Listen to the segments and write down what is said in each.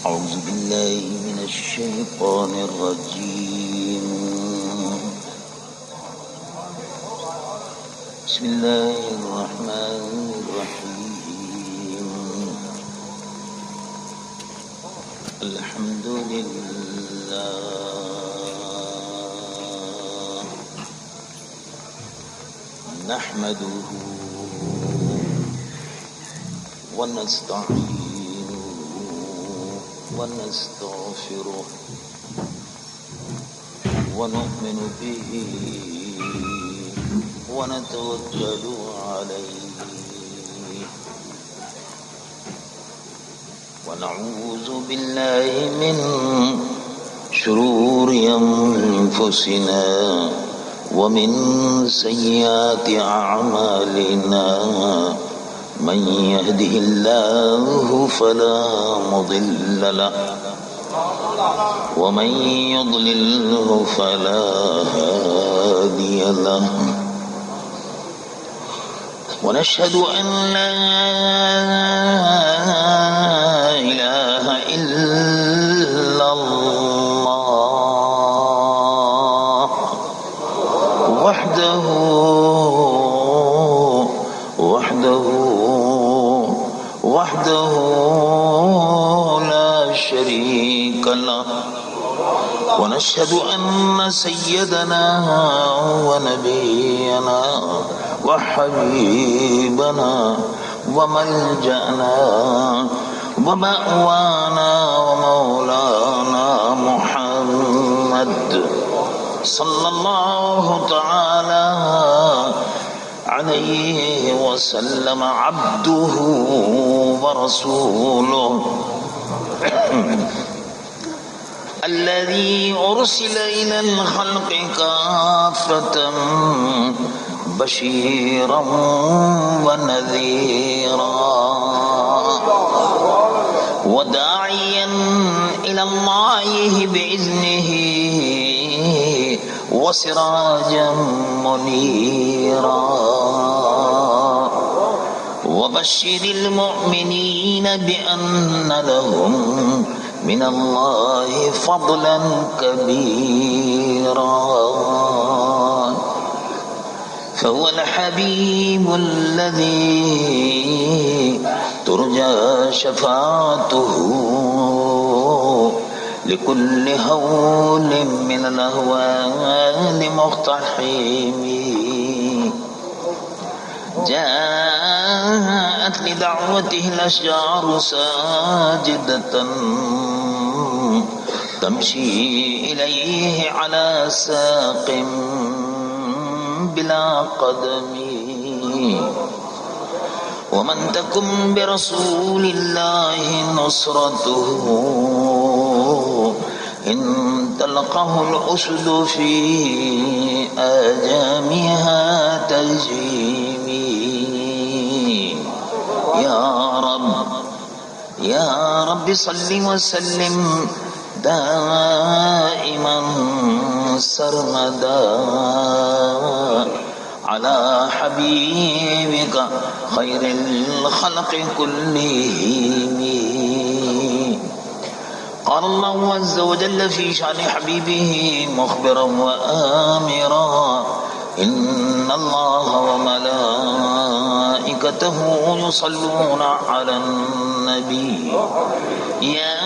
أعوذ بالله من الشيطان الرجيم. بسم الله الرحمن الرحيم. الحمد لله نحمده ونستعينه ونستغفره ونؤمن به ونتوكل عليه ونعوذ بالله من شرور أنفسنا ومن سيئات أعمالنا. من يهده الله فلا مضل له ومن يضلله فلا هادي له. ونشهد أن لا إله إلا الله وحده لا شريك له. ونشهد أن سيدنا ونبينا وحبيبنا وملجأنا ومأوانا ومولانا محمد صلى الله تعالى عليه وسلم عبده ورسوله الذي أرسل إلى الخلق كافة بشيرا ونذيرا وداعيا إلى الله بإذنه وسراجا منيرا. وبشر المؤمنين بأن لهم من الله فضلا كبيرا. فهو الحبيب الذي ترجى شفاعته لكل هول من الأهوال مقتحم. جاءت لدعوته الأشجار ساجدة تمشي إليه على ساق بلا قدم. ومن تكن برسول الله نصرته إن تلقه الأسد في آجامها تجيمي. يا رب صل وسلم دائما سرمدا على حبيبك خير الخلق كلهم. قال الله عز وجل في شأن حبيبه مخبرا وآمرا إن الله وملائكته يصلون على النبي يا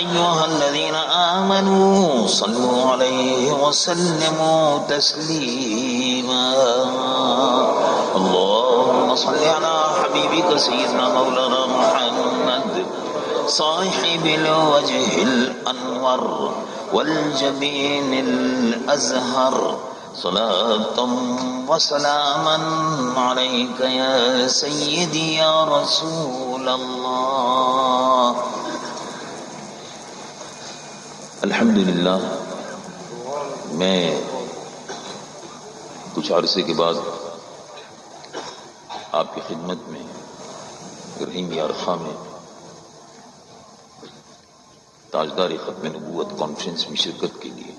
أيها الذين آمنوا صلوا عليه وسلموا تسليما. اللهم صل على حبيبك سيدنا مولانا محمد صاحب الوجه الأنور والجبين الأزهر صلاة وسلاما عليك يا سيدي يا رسول الله. الحمدللہ میں کچھ عرصے کے بعد آپ کی خدمت میں رحیم یارخواہ میں تاجدار ختم نبوت کانفرنس میں شرکت کے لیے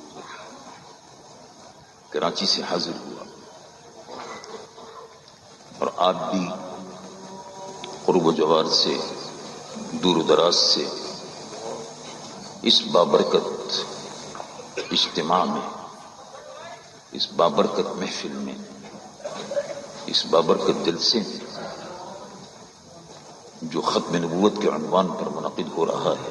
کراچی سے حاضر ہوا، اور آپ بھی قرب و جوار سے، دور و دراز سے اس بابرکت اجتماع میں، اس بابرکت محفل میں، اس بابرکت جلسے میں جو ختم نبوت کے عنوان پر منعقد ہو رہا ہے،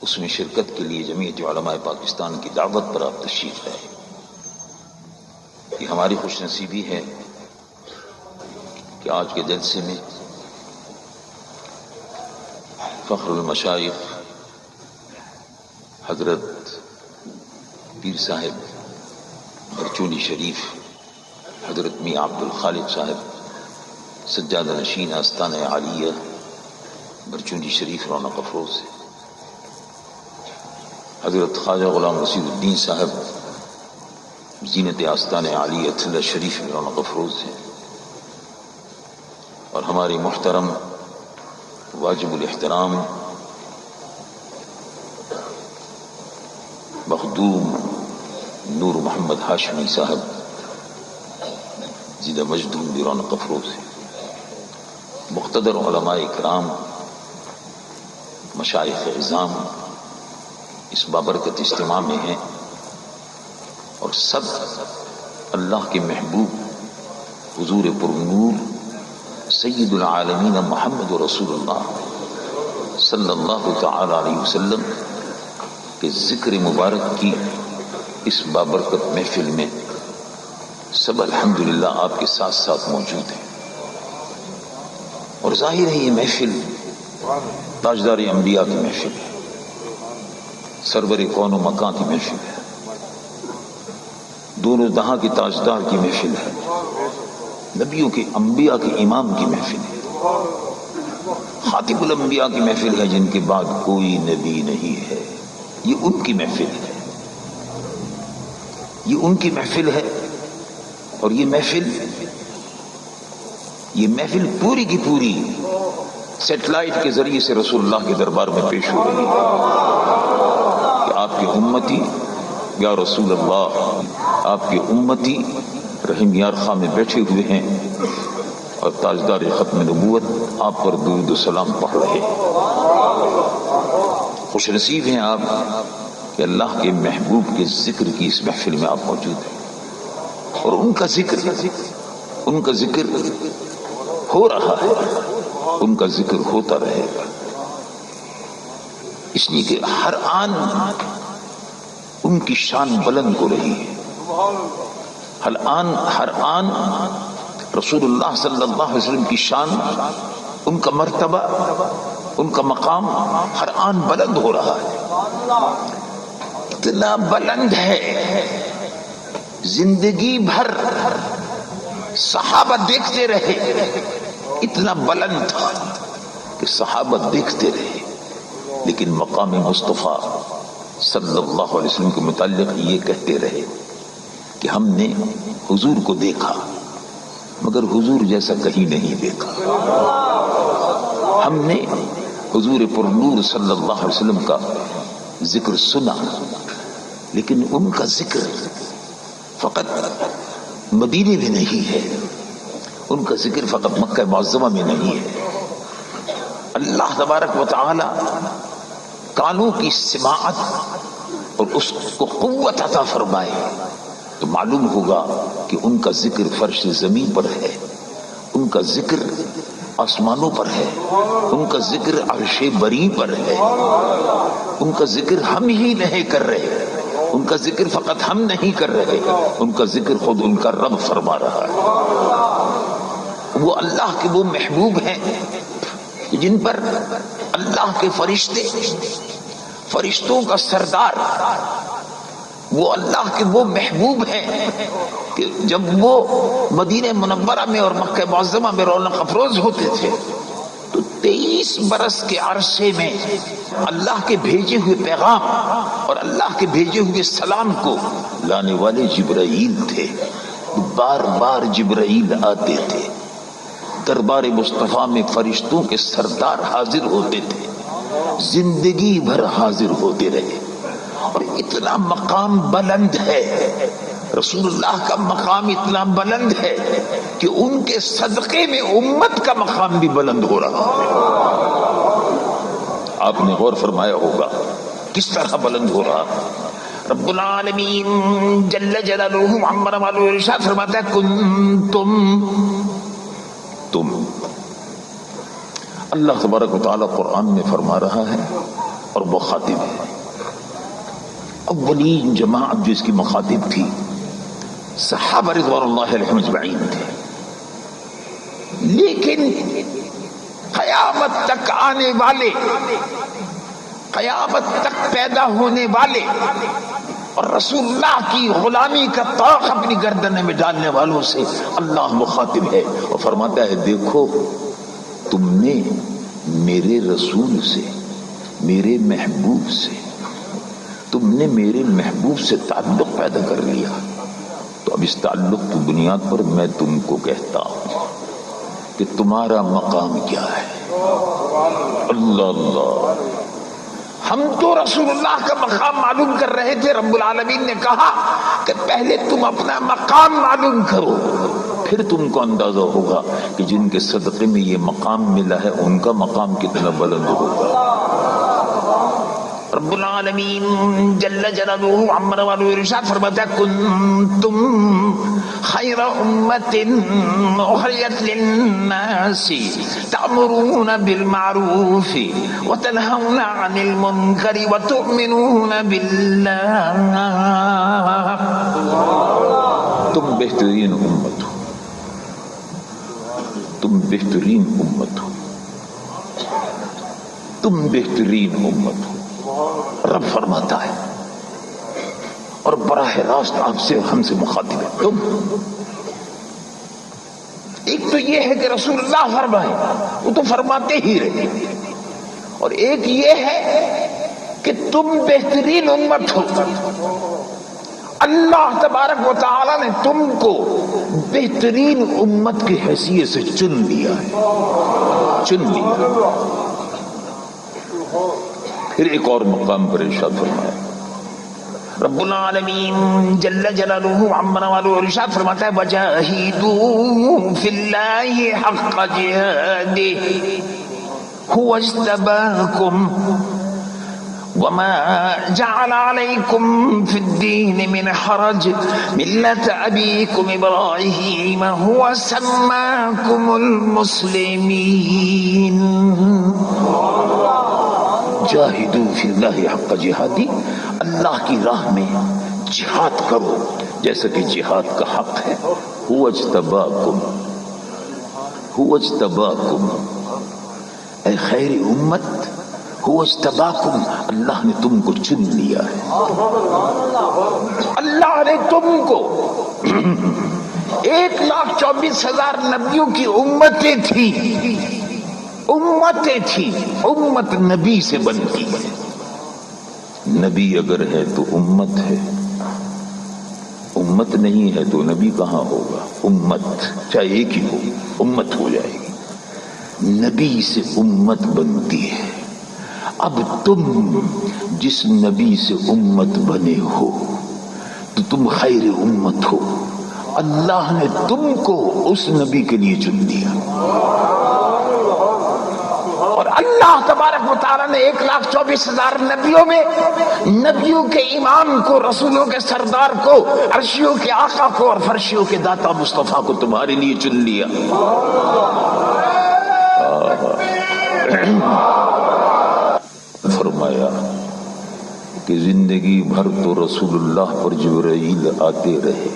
اس میں شرکت کے لیے جمعیت علماء پاکستان کی دعوت پر آپ تشریف لائے۔ یہ ہماری خوش نصیبی ہے کہ آج کے جلسے میں فخر المشائخ حضرت پیر صاحب برچولی شریف، حضرت میاں عبد الخالق صاحب سجادہ نشین آستانہ عالیہ برچولی شریف رونق افروز ہے، حضرت خواجہ غلام رشید الدین صاحب زینت آستانہ عالیہ تھلہ شریف میں رونق افروز ہے، اور ہماری محترم واجب الاحترام مخدوم نور محمد ہاشمی صاحب زیدہ مجدوم بھی رونق افروز ہے۔ مقتدر علماء اکرام، مشائخ عظام اس بابرکت اجتماع میں ہیں، اور سب اللہ کے محبوب حضور پرنور سید العالمین محمد رسول اللہ صلی اللہ تعالی علیہ وسلم کے ذکر مبارک کی اس بابرکت محفل میں سب الحمدللہ آپ کے ساتھ ساتھ موجود ہیں، اور ظاہر ہے یہ محفل تاجدار انبیاء کی محفل ہے، سرور کون و مکان کی محفل ہے، دونوں جہاں کی تاجدار کی محفل ہے، نبیوں کے انبیاء کے امام کی محفل ہے، خاتم الانبیاء کی محفل ہے، جن کے بعد کوئی نبی نہیں ہے، یہ ان کی محفل ہے، یہ ان کی محفل ہے، اور یہ محفل پوری کی پوری سیٹلائٹ کے ذریعے سے رسول اللہ کے دربار میں پیش ہو رہی ہے کہ آپ کے امتی یا رسول اللہ، آپ کے امتی رحم یار خواہ میں بیٹھے ہوئے ہیں، اور تاجدار ختم نبوت آپ پر درود و سلام پڑھ رہے ہیں۔ خوش نصیب ہیں آپ کہ اللہ کے محبوب کے ذکر کی اس محفل میں آپ موجود ہیں، اور ان کا ذکر ہو رہا ہے، ان کا ذکر ہوتا رہے گا، اس لیے کہ ہر آن ان کی شان بلند ہو رہی ہے، ہر آن رسول اللہ صلی اللہ علیہ وسلم کی شان، ان کا مرتبہ، ان کا مقام ہر آن بلند ہو رہا ہے، اتنا بلند ہے زندگی بھر صحابہ دیکھتے رہے، اتنا بلند تھا کہ صحابہ دیکھتے رہے، لیکن مقام مصطفیٰ صلی اللہ علیہ وسلم کے متعلق یہ کہتے رہے کہ ہم نے حضور کو دیکھا مگر حضور جیسا کہیں نہیں دیکھا، ہم نے حضور پرنور صلی اللہ علیہ وسلم کا ذکر سنا، لیکن ان کا ذکر فقط مدینے میں نہیں ہے، ان کا ذکر فقط مکہ معظمہ میں نہیں ہے۔ اللہ تبارک و تعالی کانوں کی سماعت اور اس کو قوت عطا فرمائے تو معلوم ہوگا کہ ان کا ذکر فرش زمین پر ہے، ان کا ذکر آسمانوں پر ہے، ان کا ذکر عرش بری پر ہے، ان کا ذکر ہم ہی نہیں کر رہے، ان کا ذکر فقط ہم نہیں کر رہے، ان کا ذکر خود ان کا رب فرما رہا ہے۔ وہ اللہ کے وہ محبوب ہیں جن پر اللہ کے فرشتوں کا سردار، وہ اللہ کے وہ محبوب ہیں کہ جب وہ مدینہ منورہ میں اور مکہ معظمہ میں رونق افروز ہوتے تھے تو 23 برس کے عرصے میں اللہ کے بھیجے ہوئے پیغام اور اللہ کے بھیجے ہوئے سلام کو لانے والے جبرائیل تھے، بار بار جبرائیل آتے تھے، دربار مصطفیٰ میں فرشتوں کے سردار حاضر ہوتے تھے، زندگی بھر حاضر ہوتے رہے، اور اتنا مقام بلند ہے، رسول اللہ کا مقام اتنا بلند ہے کہ ان کے صدقے میں امت کا مقام بھی بلند ہو رہا ہے۔ آپ نے غور فرمایا ہوگا کس طرح بلند ہو رہا. رب العالمین جل جلالہ عمر والو ارشاد فرماتا ہے تم. اللہ تبارک و تعالی قرآن میں فرما رہا ہے اور وہ خاطب ہے. اولین جماعت جو اس کی مخاطب تھی صحابہ رضوان اللہ علیہم اجمعین تھے، لیکن قیامت تک آنے والے، قیامت تک پیدا ہونے والے اور رسول اللہ کی غلامی کا طاق اپنی گردن میں ڈالنے والوں سے اللہ مخاطب ہے اور فرماتا ہے دیکھو تم نے میرے رسول سے، میرے محبوب سے، تم نے میرے محبوب سے تعلق پیدا کر لیا، تو اب اس تعلق کی بنیاد پر میں تم کو کہتا ہوں کہ تمہارا مقام کیا ہے. اللہ اللہ، ہم تو رسول اللہ کا مقام معلوم کر رہے تھے. رب العالمین نے کہا کہ پہلے تم اپنا مقام معلوم کرو، پھر تم کو اندازہ ہوگا کہ جن کے صدقے میں یہ مقام ملا ہے ان کا مقام کتنا بلند ہوگا. رب العالمین جل جلالہ عمر والو ارشاد فرماتا ہے کنتم خیر امت اخرجت للناس تأمرون بالمعروف وتنہون عن المنکر وتؤمنون باللہ. تم بہترین امت ہو، تم بہترین امت ہو، تم بہترین امت ہو. رب فرماتا ہے اور براہ راست آپ سے ہم سے مخاطب ہے. تم ایک تو یہ ہے کہ رسول اللہ فرمائے، وہ تو فرماتے ہی رہے، اور ایک یہ ہے کہ تم بہترین امت ہو. اللہ تبارک و تعالی نے تم کو بہترین امت کی حیثیت سے چن لیا ہے، چن لیا. پھر ایک اور مقام پر ارشاد فرمایا رب العالمین جل جلالہ عمر والو ارشاد فرماتا ہے وجاہدوا فی اللہ حق جہادہ هو اجتباکم وما جعل علیکم فی الدین من حرج ملت ابیکم ابراہیم هو سماکم المسلمین. جاہدو فی اللہ حق جہادی، اللہ کی راہ میں جہاد کرو جیسا کہ جہاد کا حق ہے. هو اجتباکم، هو اجتباکم، اے خیر امت، هو اجتباکم، اللہ نے تم کو چن لیا ہے. اللہ نے تم کو 1,24,000 نبیوں کی امتیں تھی، امتیں تھی، امت نبی سے بنتی ہے. نبی اگر ہے تو امت ہے، امت نہیں ہے تو نبی کہاں ہوگا. امت چاہے ایک ہی ہو، امت ہو جائے گی. نبی سے امت بنتی ہے. اب تم جس نبی سے امت بنے ہو تو تم خیر امت ہو. اللہ نے تم کو اس نبی کے لیے چن لیا، اور اللہ تبارک و تعالیٰ نے 1,24,000 نبیوں میں نبیوں کے امام کو، رسولوں کے سردار کو، عرشیوں کے آقا کو اور فرشیوں کے داتا مصطفیٰ کو تمہارے لیے چن لیا. فرمایا کہ زندگی بھر تو رسول اللہ پر جبرائیل آتے رہے،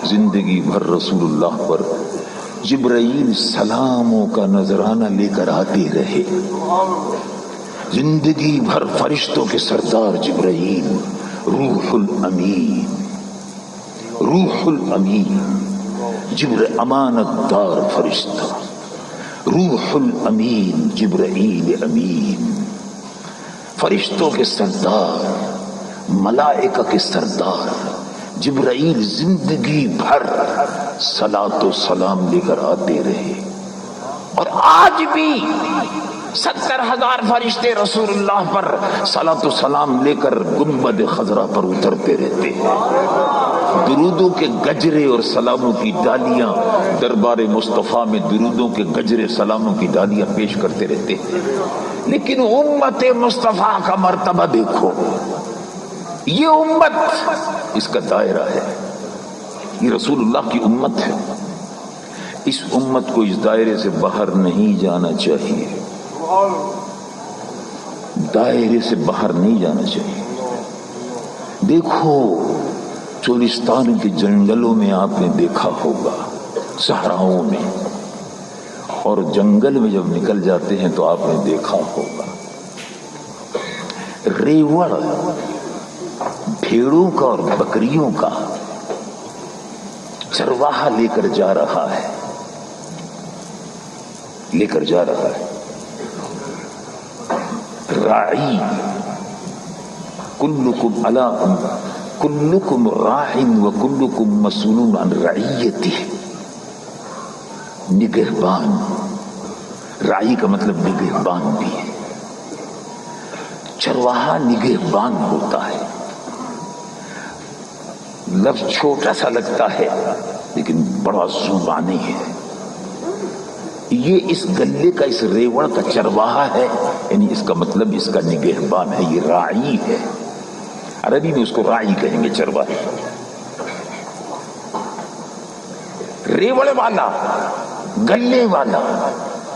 زندگی بھر رسول اللہ پر جبرائیل سلاموں کا نذرانہ لے کر آتے رہے. زندگی بھر فرشتوں کے سردار جبرائیل، روح الامین، روح الامین، امانت دار فرشتہ، روح الامین، جبرائیل امین، فرشتوں کے سردار، ملائکہ کے سردار جبرائیل زندگی بھر صلاۃ و سلام لے کر آتے رہے. اور آج بھی 70,000 فرشتے رسول اللہ پر صلاۃ و سلام لے کر گنبد خضرا پر اترتے رہتے ہیں. درودوں کے گجرے اور سلاموں کی ڈالیاں دربار مصطفیٰ میں درودوں کے گجرے سلاموں کی ڈالیاں پیش کرتے رہتے ہیں، لیکن امت مصطفیٰ کا مرتبہ دیکھو، یہ امت اس کا دائرہ ہے، یہ رسول اللہ کی امت ہے، اس امت کو اس دائرے سے باہر نہیں جانا چاہیے، دائرے سے باہر نہیں جانا چاہیے۔ دیکھو چولستان کے جنگلوں میں آپ نے دیکھا ہوگا، صحراؤں میں، اور جنگل میں جب نکل جاتے ہیں تو آپ نے دیکھا ہوگا ریوڑ بھیڑوں کا اور بکریوں کا چرواہا لے کر جا رہا ہے، لے کر جا رہا ہے، راعی کلکم راع وکلکم مسئول عن رعیتہ، نگہبان، راعی کا مطلب نگہبان بھی ہے، چرواہا نگہبان ہوتا ہے، لفظ چھوٹا سا لگتا ہے لیکن بڑا زبانی ہے۔ یہ اس گلے کا، اس ریوڑ کا چرواہا ہے، یعنی اس کا مطلب اس کا نگہبان ہے، یہ راعی ہے، عربی میں اس کو راعی کہیں گے، چرواہے۔ ریوڑ والا، گلے والا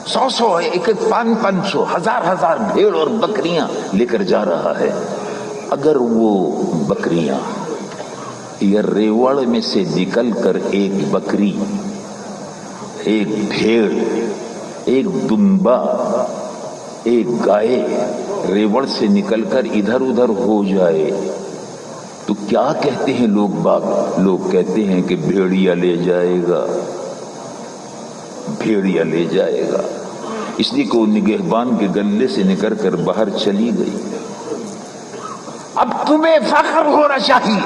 100 ایک 500 ہزار بھیڑ اور بکریاں لے کر جا رہا ہے۔ اگر وہ بکریاں یا ریوڑ میں سے نکل کر ایک بکری، ایک بھیڑ، ایک دمبا، ایک گائے ریوڑ سے نکل کر ادھر ادھر ہو جائے تو کیا کہتے ہیں لوگ باغ؟ لوگ کہتے ہیں کہ بھیڑیا لے جائے گا، بھیڑیا لے جائے گا، اس لیے کہ وہ نگہبان کے گلے سے نکل کر باہر چلی گئی۔ اب تمہیں فخر ہونا چاہیے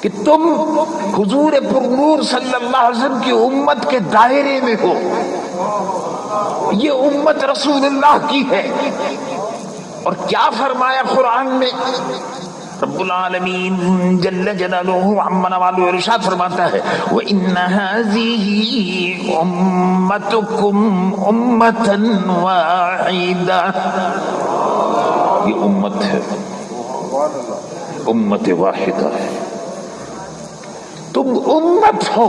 کہ تم حضور پر نور صلی اللہ علیہ وسلم کی امت کے دائرے میں ہو، یہ امت رسول اللہ کی ہے۔ اور کیا فرمایا قرآن میں؟ رب العالمین جل جلالہ عما نوالہ ارشاد فرماتا ہے وَإِنَّ هَذِهِ أُمَّتُكُمْ أُمَّةً وَاحِدَةً، یہ امت ہے، امت واحدہ ہے، تم امت ہو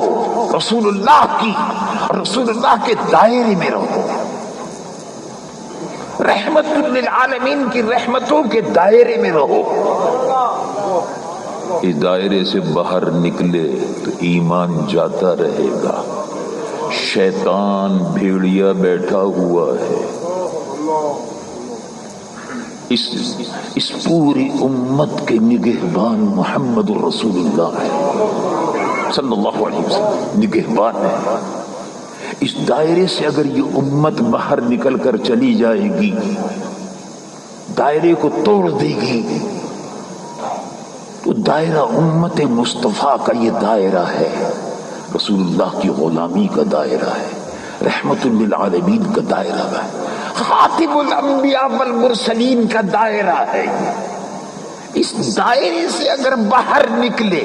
رسول اللہ کی، اور رسول اللہ کے دائرے میں رہو، رحمت للعالمین کی رحمتوں کے دائرے میں رہو۔ اس دائرے سے باہر نکلے تو ایمان جاتا رہے گا، شیطان بھیڑیا بیٹھا ہوا ہے، اس پوری امت کے نگہبان محمد الرسول اللہ ہے صلی اللہ علیہ وسلم، نگہبان ہے۔ اس دائرے سے اگر یہ امت باہر نکل کر چلی جائے گی، دائرے کو توڑ دے گی، تو دائرہ امت مصطفیٰ کا یہ دائرہ ہے، رسول اللہ کی غلامی کا دائرہ ہے، رحمت للعالمین کا دائرہ ہے، خاتم الانبیاء والمرسلین کا دائرہ ہے۔ اس دائرے سے اگر باہر نکلے،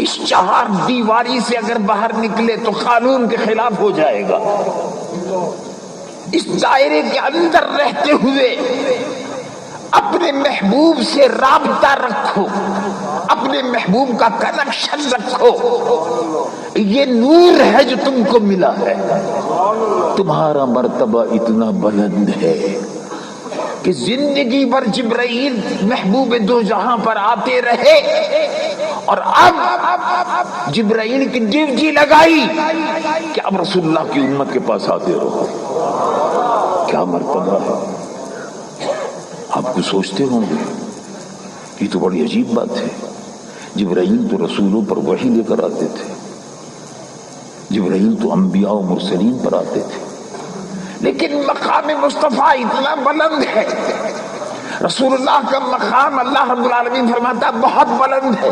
اس چہار دیواری سے اگر باہر نکلے تو قانون کے خلاف ہو جائے گا۔ اس دائرے کے اندر رہتے ہوئے اپنے محبوب سے رابطہ رکھو، اپنے محبوب کا کنیکشن رکھو، یہ نور ہے جو تم کو ملا ہے۔ تمہارا مرتبہ اتنا بلند ہے کہ زندگی بھر جبرائیل محبوب دو جہاں پر آتے رہے، اور اب جبرائیل کی ڈیوٹی لگائی کہ اب رسول اللہ کی امت کے پاس آتے رہو۔ کیا مرتبہ ہے! آپ کو سوچتے ہوں گے یہ تو بڑی عجیب بات ہے، جبرائیل تو رسولوں پر وحی لے کر آتے تھے، جبرائیل تو انبیاء و مرسلین پر آتے تھے، لیکن مقام مصطفیٰ اتنا بلند ہے، رسول اللہ کا مقام اللہ رب العالمین فرماتا بہت بلند ہے،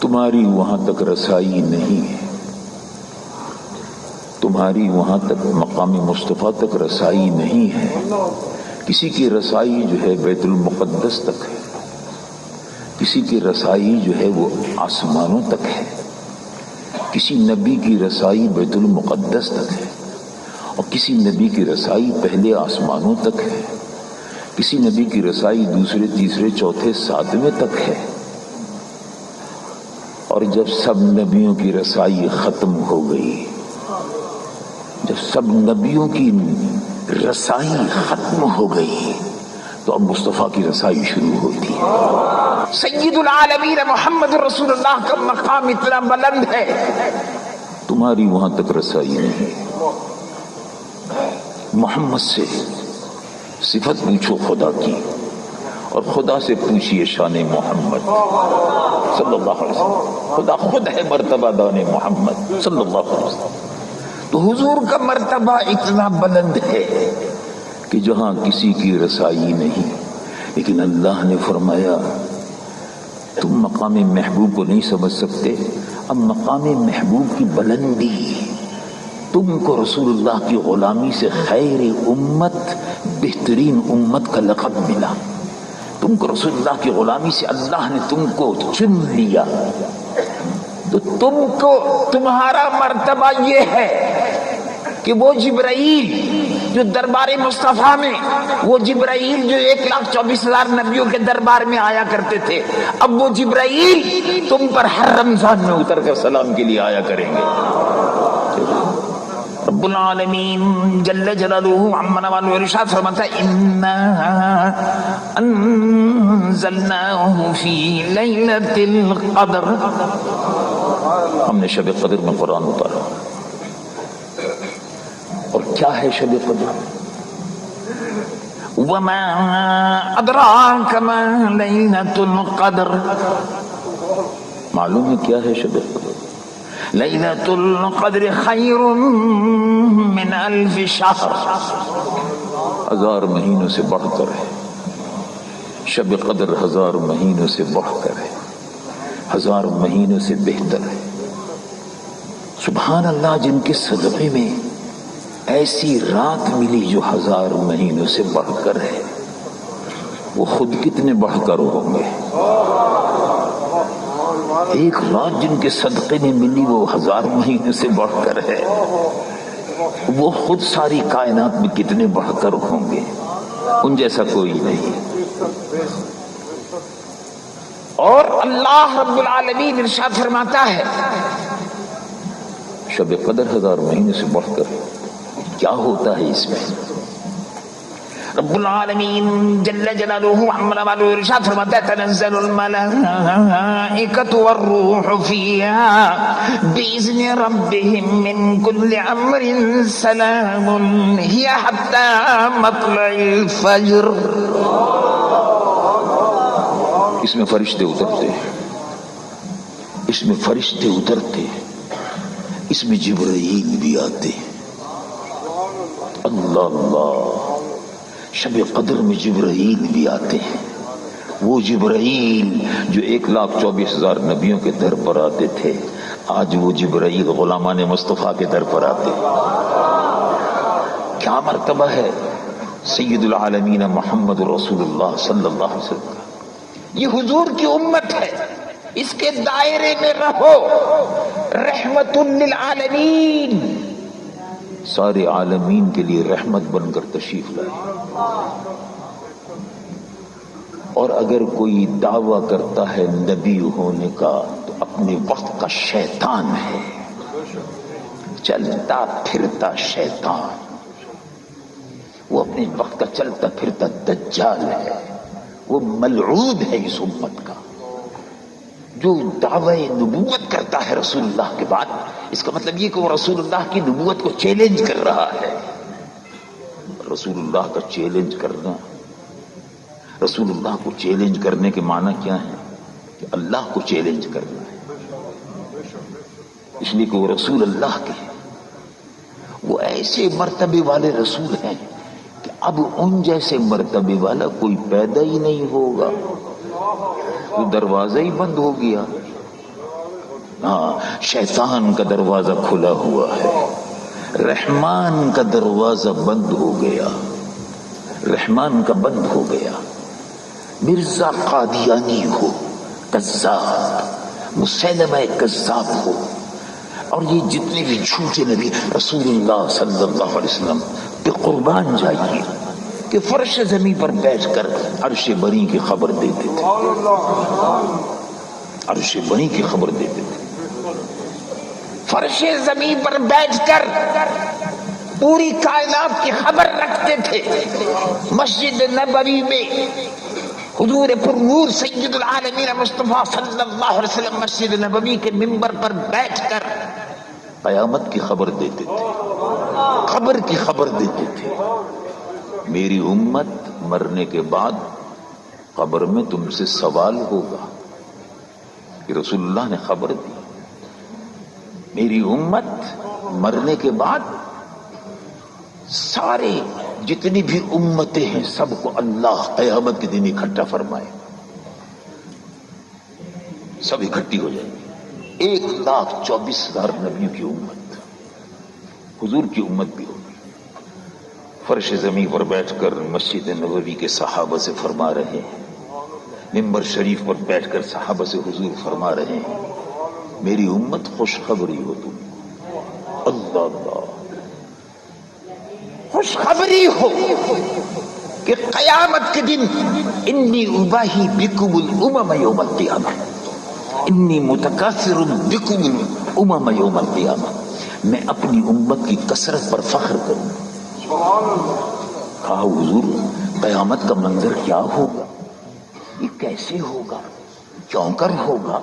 تمہاری وہاں تک رسائی نہیں ہے، تمہاری وہاں تک مقام مصطفیٰ تک رسائی نہیں ہے۔ کسی کی رسائی جو ہے بیت المقدس تک ہے، کسی کی رسائی جو ہے وہ آسمانوں تک ہے، کسی نبی کی رسائی بیت المقدس تک ہے، اور کسی نبی کی رسائی پہلے آسمانوں تک ہے، کسی نبی کی رسائی دوسرے تیسرے چوتھے ساتویں تک ہے۔ اور جب سب نبیوں کی رسائی ختم ہو گئی، جب سب نبیوں کی رسائی ختم ہو گئی، تو اب مصطفیٰ کی رسائی شروع ہوتی ہے۔ سید العالمین محمد رسول اللہ کا مقام اتنا بلند ہے، تمہاری وہاں تک رسائی نہیں۔ محمد سے صفت پوچھو خدا کی، اور خدا سے پوچھئے شان محمد صلی اللہ علیہ وسلم۔ خدا خود ہے مرتبہ دان محمد صلی اللہ علیہ وسلم۔ تو حضور کا مرتبہ اتنا بلند ہے کہ جہاں کسی کی رسائی نہیں، لیکن اللہ نے فرمایا تم مقام محبوب کو نہیں سمجھ سکتے، اب مقام محبوب کی بلندی، تم کو رسول اللہ کی غلامی سے خیر امت، بہترین امت کا لقب ملا، تم کو رسول اللہ کی غلامی سے اللہ نے تم کو چن لیا، تو تم کو تمہارا مرتبہ یہ ہے کہ وہ جبرائیل جو دربار مصطفیٰ میں، وہ جبرائیل جو 1,24,000 نبیوں کے دربار میں آیا کرتے تھے، اب وہ جبرائیل تم پر ہر رمضان میں اتر کر سلام کے لیے آیا کریں گے۔ رب العالمین جل جلالہ عما نوالہ ارشاد فرماتا ہے انا انزلناہ فی لیلۃ القدر، ہم نے شب قدر میں قرآن اتارا۔ اور کیا ہے شب قدر؟ وما ادراک ما لیلۃ القدر، معلوم ہے کیا ہے شب قدر؟ لیلۃ القدر خیر من 1000 شہر، 1000 مہینوں سے بڑھ کر ہے شب قدر، 1000 مہینوں سے بڑھ کر ہے، 1000 مہینوں سے بہتر ہے۔ سبحان اللہ، جن کے صدقے میں ایسی رات ملی جو 1000 مہینوں سے بڑھ کر ہے، وہ خود کتنے بڑھ کر ہوں گے۔ ایک رات جن کے صدقے میں ملی وہ 1000 مہینے سے بڑھ کر ہے، وہ خود ساری کائنات میں کتنے بڑھ کر ہوں گے، ان جیسا کوئی نہیں۔ اور اللہ رب العالمین ارشاد فرماتا ہے شب قدر 1000 مہینے سے بڑھ کر کیا ہوتا ہے اس میں؟ رب العالمین جل جلالہ عما نوالہ ارشاد فرماتا ہے تنزل الملائکۃ والروح فیہا بإذن ربہم من کل امر سلام ہی حتی مطلع الفجر۔ اس میں فرشتے اترتے ہیں، اس میں فرشتے اترتے ہیں، اس میں جبرائیل بھی آتے ہیں۔ اللہ اللہ، شب قدر میں جبرائیل بھی آتے ہیں، وہ جبرائیل جو 1,24,000 نبیوں کے در پر آتے تھے، آج وہ جبرائیل غلامان مصطفیٰ کے در پر آتے ہیں۔ کیا مرتبہ ہے سید العالمین محمد رسول اللہ صلی اللہ علیہ وسلم کا۔ یہ حضور کی امت ہے، اس کے دائرے میں رہو، رحمت للعالمین، سارے عالمین کے لیے رحمت بن کر تشریف لائے۔ اور اگر کوئی دعویٰ کرتا ہے نبی ہونے کا تو اپنے وقت کا شیطان ہے، چلتا پھرتا شیطان، وہ اپنے وقت کا چلتا پھرتا دجال ہے، وہ ملعون ہے اس امت کا۔ جو دعوی نبوت کرتا ہے رسول اللہ کے بعد، اس کا مطلب یہ کہ وہ رسول اللہ کی نبوت کو چیلنج کر رہا ہے۔ رسول اللہ کا چیلنج کرنا، رسول اللہ کو چیلنج کرنے کے معنی کیا ہے؟ کہ اللہ کو چیلنج کرنا ہے، اس لیے کہ وہ رسول اللہ کے ہیں، وہ ایسے مرتبے والے رسول ہیں کہ اب ان جیسے مرتبے والا کوئی پیدا ہی نہیں ہوگا، تو دروازہ ہی بند ہو گیا۔ ہاں، شیطان کا دروازہ کھلا ہوا ہے، رحمان کا دروازہ بند ہو گیا، رحمان کا بند ہو گیا۔ مرزا قادیانی ہو، کذاب، مسیلمہ کذاب ہو، اور یہ جتنے بھی جھوٹے نبی رسول اللہ صلی اللہ علیہ وسلم پہ قربان جائیے کہ فرش زمین پر بیٹھ کر عرش بری کی خبر دیتے تھے، عرش بری کی خبر دیتے تھے، فرش زمین پر بیٹھ کر پوری کائنات کی خبر رکھتے تھے۔ مسجد نبوی میں حضور پر نور سید العالمین مصطفیٰ صلی اللہ علیہ وسلم مسجد نبوی کے منبر پر بیٹھ کر قیامت کی خبر دیتے تھے، قبر کی خبر دیتے تھے۔ میری امت مرنے کے بعد قبر میں تم سے سوال ہوگا، کہ رسول اللہ نے خبر دی، میری امت مرنے کے بعد سارے جتنی بھی امتیں ہیں سب کو اللہ قیامت کے دن اکٹھا فرمائے، سب اکٹھی ہو جائیں گے، 1,24,000 نبیوں کی امت، حضور کی امت بھی ہوگی۔ فرش زمین پر بیٹھ کر مسجد نبوی کے صحابہ سے فرما رہے ہیں، منبر شریف پر بیٹھ کر صحابہ سے حضور فرما رہے ہیں، میری امت خوشخبری ہو تم، اللہ اللہ، خوشخبری ہو کہ قیامت کے دن انی اباہی بکم الامم یوم القیامہ، انی متکاثر بکم الامم یوم القیامہ، میں اپنی امت کی کثرت پر فخر کروں۔ کہا حضور قیامت کا منظر کیا ہوگا، یہ کیسے ہوگا، کیوں کر ہوگا؟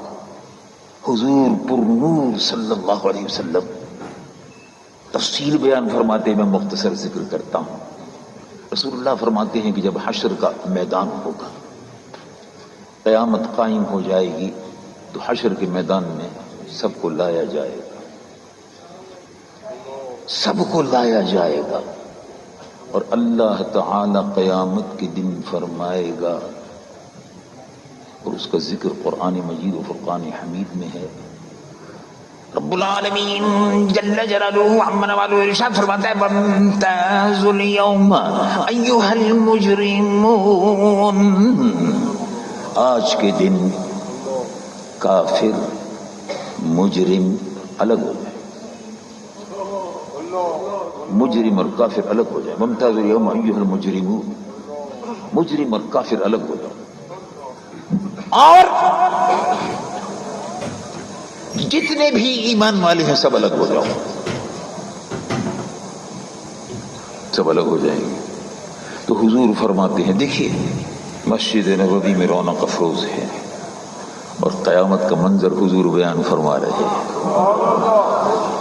حضور پر نور صلی اللہ علیہ وسلم تفصیل بیان فرماتے ہیں، میں مختصر ذکر کرتا ہوں۔ رسول اللہ فرماتے ہیں کہ جب حشر کا میدان ہوگا، قیامت قائم ہو جائے گی، تو حشر کے میدان میں سب کو لایا جائے گا، سب کو لایا جائے گا، اور اللہ تعالی قیامت کے دن فرمائے گا، اور اس کا ذکر قرآن مجید و فرقان حمید میں ہے۔ رب العالمین جل جلالہ عما نوالہ ارشاد فرماتا ہے وامتازوا اليوم ایھا المجرمون، آج کے دن کافر مجرم الگ ہو جائے، مجرم اور کافر الگ ہو جائے، وامتازوا اليوم ایھا المجرمون، مجرم اور کافر الگ ہو جائے، اور جتنے بھی ایمان والے ہیں سب الگ ہو جاؤ، سب الگ ہو جائیں گے۔ تو حضور فرماتے ہیں دیکھیے مسجد نبوی میں رونق افروز ہے، اور قیامت کا منظر حضور بیان فرما رہے ہیں،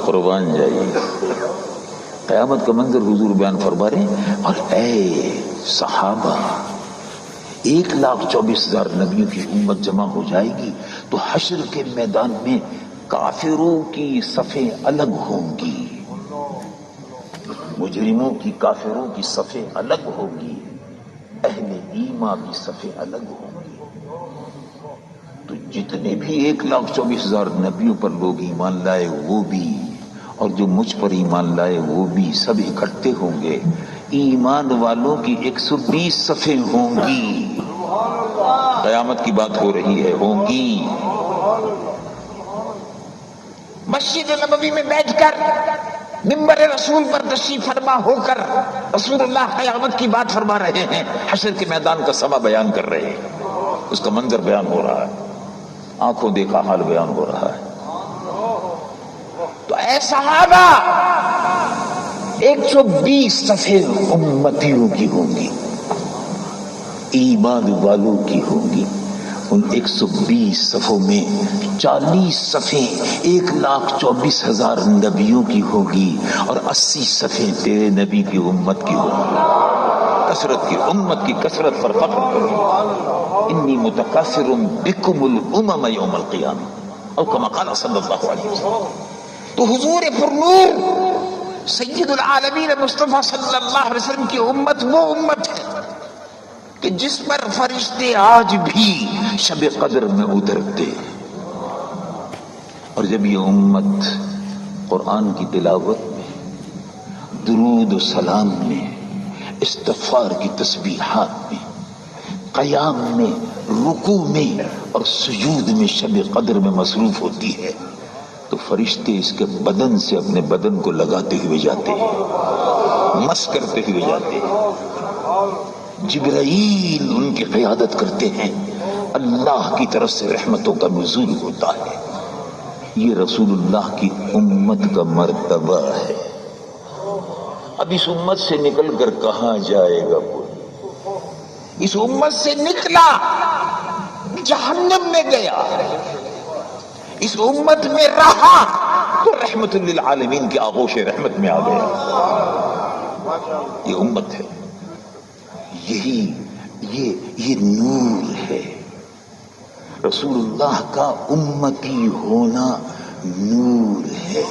قربان جائیے، قیامت کا منظر حضور بیان فرما رہے ہیں۔ اور اے صحابہ، 1,24,000 نبیوں کی امت جمع ہو جائے گی، تو حشر کے میدان میں کافروں کی صفیں الگ ہوں گی، مجرموں کی، کافروں کی صفیں الگ ہوں گی، اہل ایمان کی صفیں الگ ہوں گی۔ تو جتنے بھی 1,24,000 نبیوں پر لوگ ایمان لائے وہ بھی، اور جو مجھ پر ایمان لائے وہ بھی، سب اکٹھے ہوں گے، ایمان والوں کی 120 صفیں ہوں گی، قیامت کی بات ہو رہی ہے، ہوں گی۔ مسجد نبوی میں بیٹھ کر منبر رسول پر تشریف فرما ہو کر رسول اللہ قیامت کی بات فرما رہے ہیں، حشر کے میدان کا سما بیان کر رہے ہیں، اس کا منظر بیان ہو رہا ہے، آنکھوں دیکھا حال بیان ہو رہا ہے۔ تو اے صحابہ، 120 صفیں امتیوں کی ہوں گی، ایمان والوں کی ہوں گی، ان 120 صفوں میں 40 صفیں 1,24,000 نبیوں کی ہوگی، اور 80 صفیں تیرے نبی کی امت کی ہوگی۔ کثرت کی امت کی کثرت پر فخر کرو، انی متکاثر بکم الامم یوم القیامہ، او کما قال صلی اللہ علیہ وسلم۔ تو حضور پر نور سید العالمین مصطفیٰ صلی اللہ علیہ وسلم کی امت وہ امت ہے کہ جس پر فرشتے آج بھی شب قدر میں اترتے، اور جب یہ امت قرآن کی تلاوت میں، درود و سلام میں، استغفار کی تسبیحات میں، قیام میں، رکوع میں اور سجود میں شب قدر میں مصروف ہوتی ہے تو فرشتے اس کے بدن سے اپنے بدن کو لگاتے ہوئے جاتے ہیں، مس کرتے ہوئے جاتے ہیں، جبرائیل ان کی قیادت کرتے ہیں، اللہ کی طرف سے رحمتوں کا نزول ہوتا ہے۔ یہ رسول اللہ کی امت کا مرتبہ ہے۔ اب اس امت سے نکل کر کہاں جائے گا کوئی؟ اس امت سے نکلا جہنم میں گیا، اس امت میں رہا تو رحمت للعالمین کی آغوش رحمت میں آ گیا۔ یہ امت ہے، یہ نور ہے۔ رسول اللہ کا امتی ہونا نور ہے۔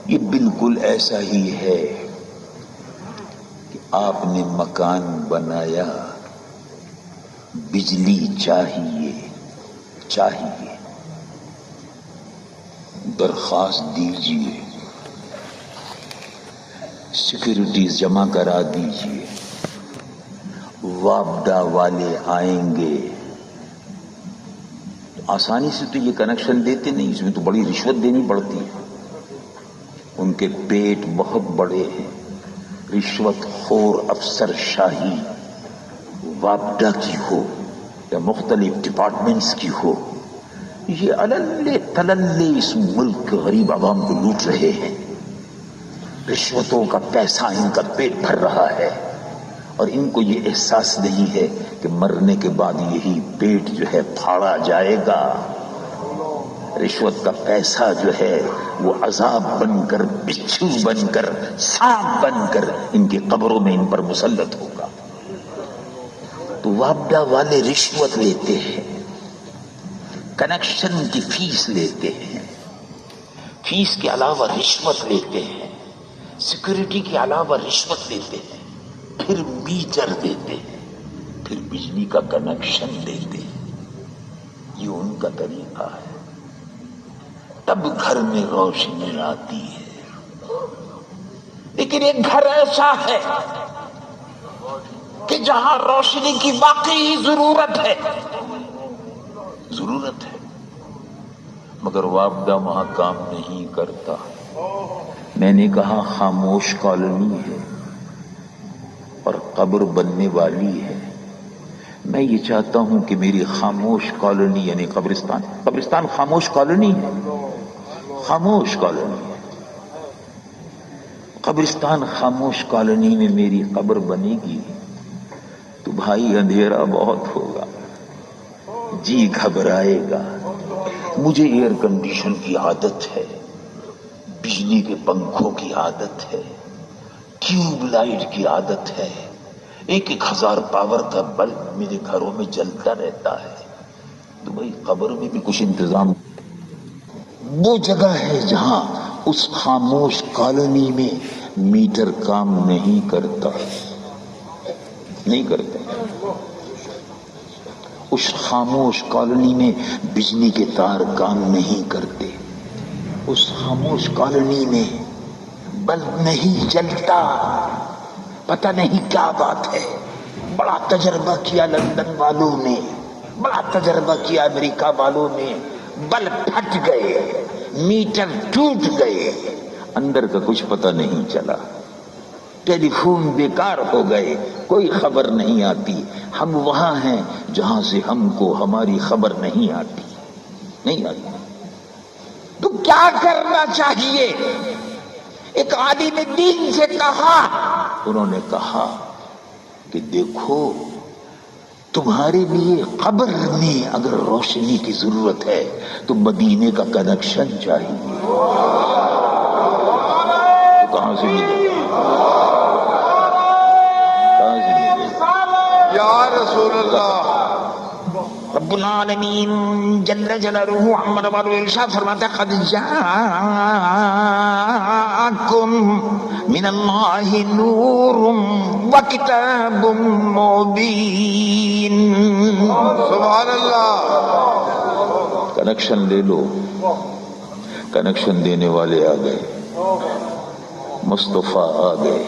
یہ بالکل ایسا ہی ہے کہ آپ نے مکان بنایا، بجلی چاہیے، درخواست دیجیے، سیکورٹیز جمع کرا دیجیے، وابڈا والے آئیں گے۔ آسانی سے تو یہ کنیکشن دیتے نہیں، اس میں تو بڑی رشوت دینی پڑتی ہے۔ ان کے پیٹ بہت بڑے ہیں، رشوت خور افسر شاہی وابڈا کی ہو یا مختلف ڈپارٹمنٹس کی ہو، یہ اللے تللے اس ملک کے غریب عوام کو لوٹ رہے ہیں۔ رشوتوں کا پیسہ ان کا پیٹ بھر رہا ہے، اور ان کو یہ احساس نہیں ہے کہ مرنے کے بعد یہی پیٹ جو ہے پھاڑا جائے گا۔ رشوت کا پیسہ جو ہے وہ عذاب بن کر، بچھو بن کر، سانپ بن کر ان کی قبروں میں ان پر مسلط ہوگا۔ تو وابڈا والے رشوت لیتے ہیں، کنیکشن کی فیس لیتے ہیں، فیس کے علاوہ رشوت لیتے ہیں، سیکورٹی کے علاوہ رشوت لیتے ہیں، پھر میٹر دیتے ہیں، پھر بجلی کا کنیکشن دیتے ہیں۔ یہ ان کا طریقہ ہے۔ تب گھر میں روشنی آتی ہے۔ لیکن ایک گھر ایسا ہے کہ جہاں روشنی کی واقعی ضرورت ہے، مگر وابڈا وہاں کام نہیں کرتا۔ میں نے کہا خاموش کالونی ہے اور قبر بننے والی ہے۔ میں یہ چاہتا ہوں کہ میری خاموش کالونی یعنی قبرستان خاموش کالونی ہے، خاموش کالونی ہے۔ قبرستان خاموش کالونی میں میری قبر بنے گی تو بھائی اندھیرا بہت ہوگا، جی گھبرائے گا۔ مجھے ایئر کنڈیشن کی عادت ہے، بجلی کے پنکھوں کی عادت ہے، ٹیوب لائٹ کی عادت ہے، 1000 پاور کا بلب میرے گھروں میں جلتا رہتا ہے۔ تو بھائی قبر میں بھی کچھ انتظام۔ وہ جگہ ہے جہاں اس خاموش کالونی میں میٹر کام نہیں کرتا، اس خاموش کالونی میں بجلی کے تار کام نہیں کرتے، اس خاموش کالونی میں بلب نہیں جلتا۔ پتہ نہیں کیا بات ہے۔ بڑا تجربہ کیا لندن والوں نے، بڑا تجربہ کیا امریکہ والوں نے، بلب پھٹ گئے، میٹر ٹوٹ گئے، اندر کا کچھ پتہ نہیں چلا، ٹیلی فون بیکار ہو گئے، کوئی خبر نہیں آتی۔ ہم وہاں ہیں جہاں سے ہم کو ہماری خبر نہیں آتی۔ تو کیا کرنا چاہیے؟ ایک عالم دین سے کہا، انہوں نے کہا کہ دیکھو تمہارے لیے قبر میں اگر روشنی کی ضرورت ہے تو مدینے کا کنیکشن چاہیے۔ تو کہاں سے ملے؟ یا رسول اللہ۔ رب العالمین جل جلالہ عمر والو ارشاد فرماتا ہے قد جاءکم من اللہ نور وکتاب مبین۔ سبحان اللہ۔ کنیکشن لے لو، کنیکشن دینے والے آ گئے، مصطفیٰ آ گئے،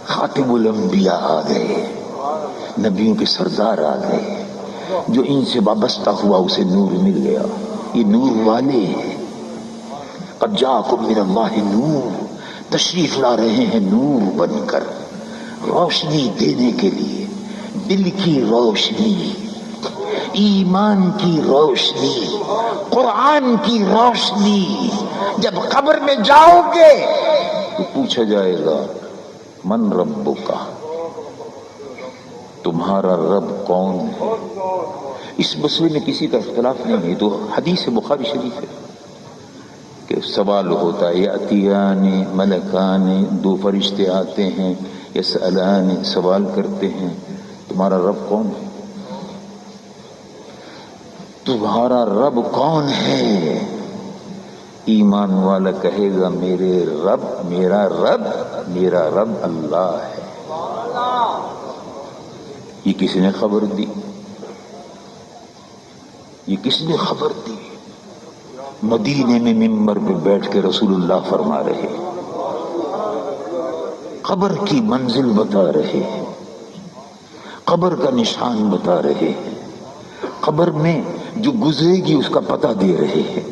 خاتم الانبیاء آ گئے، نبیوں کے سردار آ گئے، جو ان سے وابستہ ہوا اسے نور مل گیا. یہ نور والے ہیں. قد جاءکم من اللہ نور، تشریف لا رہے ہیں نور بن کر، روشنی دینے کے لیے. دل کی روشنی، ایمان کی روشنی، قرآن کی روشنی. جب قبر میں جاؤ گے تو پوچھا جائے گا من ربک، تمہارا رب کون ہے؟ اس مسئلے میں کسی کا اختلاف نہیں ہے. تو حدیث بخاری شریف ہے کہ سوال ہوتا ہے، یاتیان ملکان، دو فرشتے آتے ہیں، یسألان، سوال کرتے ہیں تمہارا رب کون ہے؟ تمہارا رب کون ہے؟ ایمان والا کہے گا میرا رب اللہ ہے. یہ کس نے خبر دی؟ یہ کس نے خبر دی؟ مدینے میں ممبر پہ بیٹھ کے رسول اللہ فرما رہے، قبر کی منزل بتا رہے ہیں، قبر کا نشان بتا رہے ہیں، قبر میں جو گزرے گی اس کا پتہ دے رہے ہیں،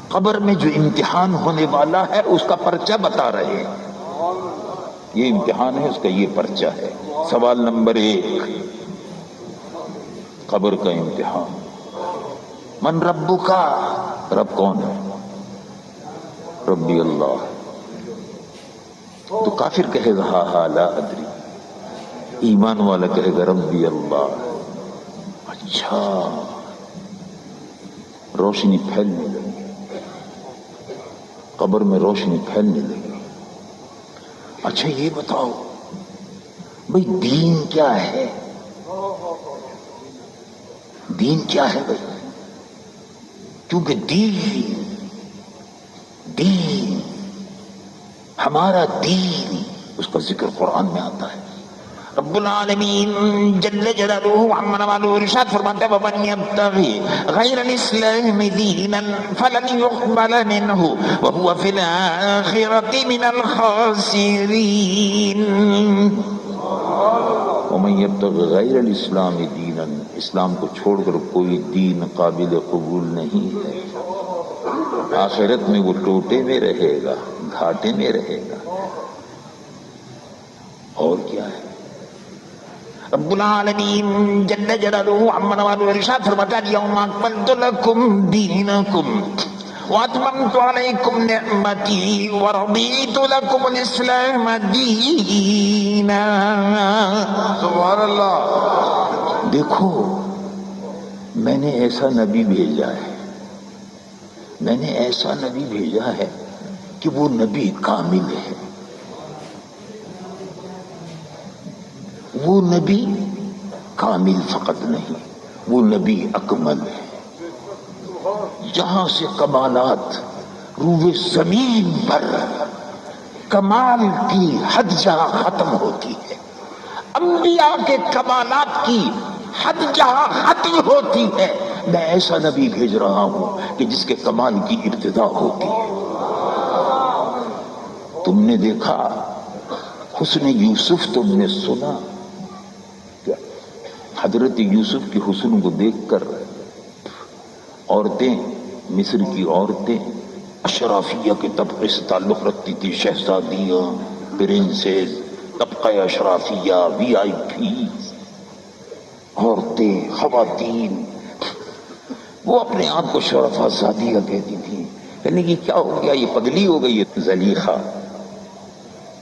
قبر میں جو امتحان ہونے والا ہے اس کا پرچہ بتا رہے ہیں. یہ امتحان ہے، اس کا یہ پرچہ ہے. سوال نمبر 1، قبر کا امتحان. من ربک، رب کون ہے؟ ربی اللہ. تو کافر کہے گا ہاں لا ادری. ایمان والا کہے گا ربی اللہ. اچھا، روشنی پھیلنے لگی، قبر میں روشنی پھیلنے لگی. اچھا یہ بتاؤ بھئی دین کیا ہے؟ دین کیا ہے بھئی؟ کیونکہ دین ہمارا دین، اس کا ذکر قرآن میں آتا ہے. رب العالمین جل جلالہ عما والہ ارشاد فرماتا ہے ومن یبتغی غیر الاسلام دینا فلن یقبل منہ وہو فی الآخرۃ من الخاسرین. ومن یبتغی غیر الاسلام دینا، اسلام کو چھوڑ کر کوئی دین قابل قبول نہیں ہے، آخرت میں وہ ٹوٹے میں رہے گا، گھاٹے میں رہے گا. اور کیا ہے؟ رب العالمین جل جلالہ عما والہ ارشاد فرماتا ہے الیوم اکملت لکم دینکم واتممت علیکم نعمتی ورضیت لکم الاسلام دینا. سبحان اللہ. دیکھو میں نے ایسا نبی بھیجا ہے، میں نے ایسا نبی بھیجا ہے کہ وہ نبی کامل ہے. وہ نبی کامل فقط نہیں، وہ نبی اکمل ہے. جہاں سے کمالات روئے زمین پر کمال کی حد جہاں ختم ہوتی ہے، انبیاء کے کمالات کی حد جہاں ختم ہوتی ہے، میں ایسا نبی بھیج رہا ہوں کہ جس کے کمال کی ابتدا ہوتی ہے. تم نے دیکھا حسن یوسف، تم نے سنا حضرت یوسف کے حسن کو دیکھ کر عورتیں، مصر کی عورتیں اشرافیہ کے طبقے سے تعلق رکھتی تھی، شہزادیاں، پرنسز، طبقہ اشرافیہ، وی آئی پی عورتیں، خواتین، وہ اپنے آپ کو شرفا زادیہ کہتی تھیں. کہنے کی کیا ہو گیا، یہ پگلی ہو گئی ہے زلیخا.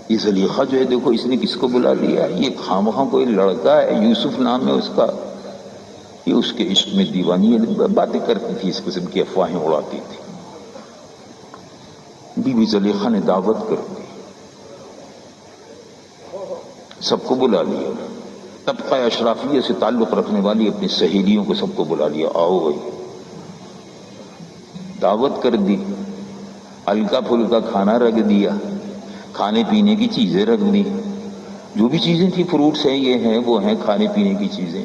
یہ زلیخا جو ہے دیکھو اس نے کس کو بلا لیا، یہ خامخواہ کوئی لڑکا ہے یوسف نام ہے اس کا، یہ اس کے عشق میں دیوانی باتیں کرتی تھی، اس قسم کی افواہیں اڑاتی تھی. بی بی زلیخا نے دعوت کر دی، سب کو بلا لیا، طبقہ اشرافیہ سے تعلق رکھنے والی اپنی سہیلیوں کو سب کو بلا لیا، آؤ بھائی. دعوت کر دی، ہلکا پھلکا کھانا رکھ دیا، کھانے پینے کی چیزیں رکھ دی، جو بھی چیزیں تھی، فروٹس ہیں، یہ ہیں وہ ہیں، کھانے پینے کی چیزیں،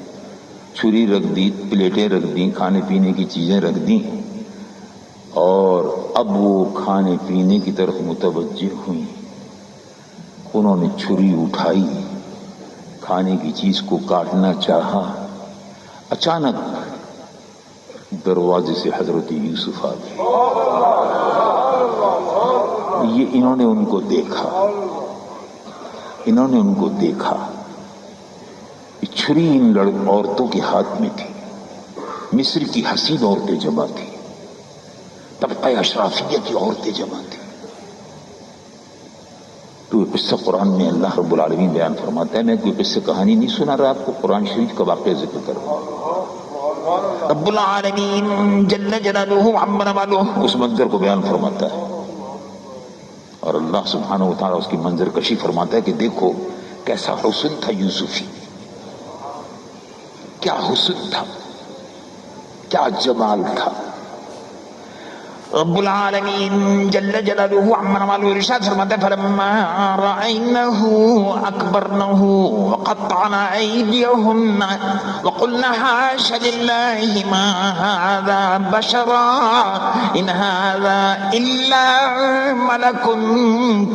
چھری رکھ دی، پلیٹیں رکھ دی، کھانے پینے کی چیزیں رکھ دی. اور اب وہ کھانے پینے کی طرف متوجہ ہوئی. انہوں نے چھری اٹھائی، کھانے کی چیز کو کاٹنا چاہا، اچانک دروازے سے حضرت یوسف آ گئے. انہوں نے ان کو دیکھا. چھری ان عورتوں کے ہاتھ میں تھی. مصر کی حسین عورتیں جمع تھی، طبقہ اشرافیہ کی عورتیں جمع تھی. تو یہ قصہ قرآن میں اللہ رب العالمین بیان فرماتا ہے. میں کوئی قصہ کہانی نہیں سنا رہا آپ کو، قرآن شریف کا واقعہ ذکر کر رہا ہوں. رب العالمین جل جلالہ عما والہ اس منظر کو بیان فرماتا ہے، اور اللہ سبحانہ و تعالیٰ اس کی منظر کشی فرماتا ہے کہ دیکھو کیسا حسن تھا یوسفی، کیا حسن تھا، کیا جمال تھا. رب العالمین جل جلالہ عما والہ ارشاد فرماتا ہے فلما رأینہ اکبرنہ وقطعن ایدیہن وقلن حاش للہ ما ھذا بشرا ان ھذا الا ملک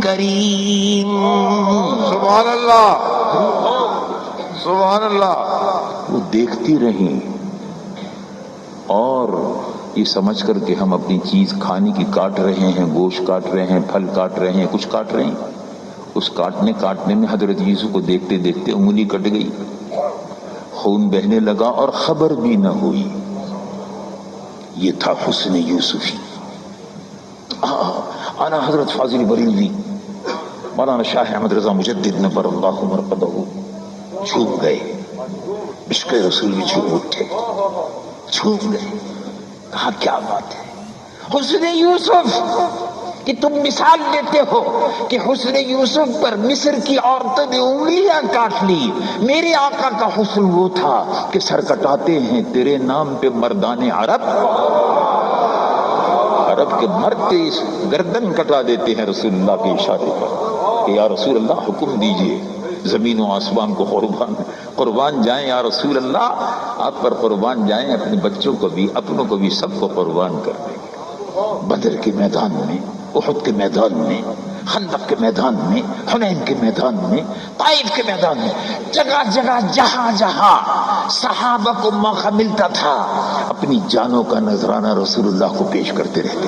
کریم. سبحان اللہ، سبحان اللہ. وہ دیکھتی رہیں اور یہ سمجھ کر کہ ہم اپنی چیز کھانے کی کاٹ رہے ہیں، گوشت کاٹ رہے ہیں، پھل کاٹ رہے ہیں، کچھ کاٹ رہے ہیں. اس کاٹنے میں حضرت یوسف کو دیکھتے دیکھتے انگلی کٹ گئی، خون بہنے لگا اور خبر بھی نہ ہوئی. یہ تھا حسن یوسفی. اعلیٰ حضرت فاضل بریلوی مولانا شاہ احمد رضا مجدد نور اللہ مرقدہ جھوم گئے، عشق رسول میں جھوم اٹھے، جھوم گئے. کہا کیا بات ہے حسن یوسف کہ تم مثال دیتے ہو کہ حسن یوسف پر مصر کی عورتوں نے انگلیاں کاٹ لی. میرے آقا کا حسن وہ تھا کہ سر کٹاتے ہیں تیرے نام پہ مردان عرب کے مرد اس گردن کٹا دیتے ہیں رسول اللہ کے اشارے پر کہ یا رسول اللہ حکم دیجئے زمین و آسمان کو قربان جائیں. یا رسول اللہ آپ پر قربان جائیں، اپنے بچوں کو بھی اپنوں کو بھی سب کو قربان کر دیں. بدر کے میدان میں، احد کے میدان میں، خندق کے میدان میں، حنین کے میدان میں، طائف کے میدان میں، جگہ جگہ جہاں جہاں صحابہ کو موقع ملتا تھا اپنی جانوں کا نذرانہ رسول اللہ کو پیش کرتے رہتے.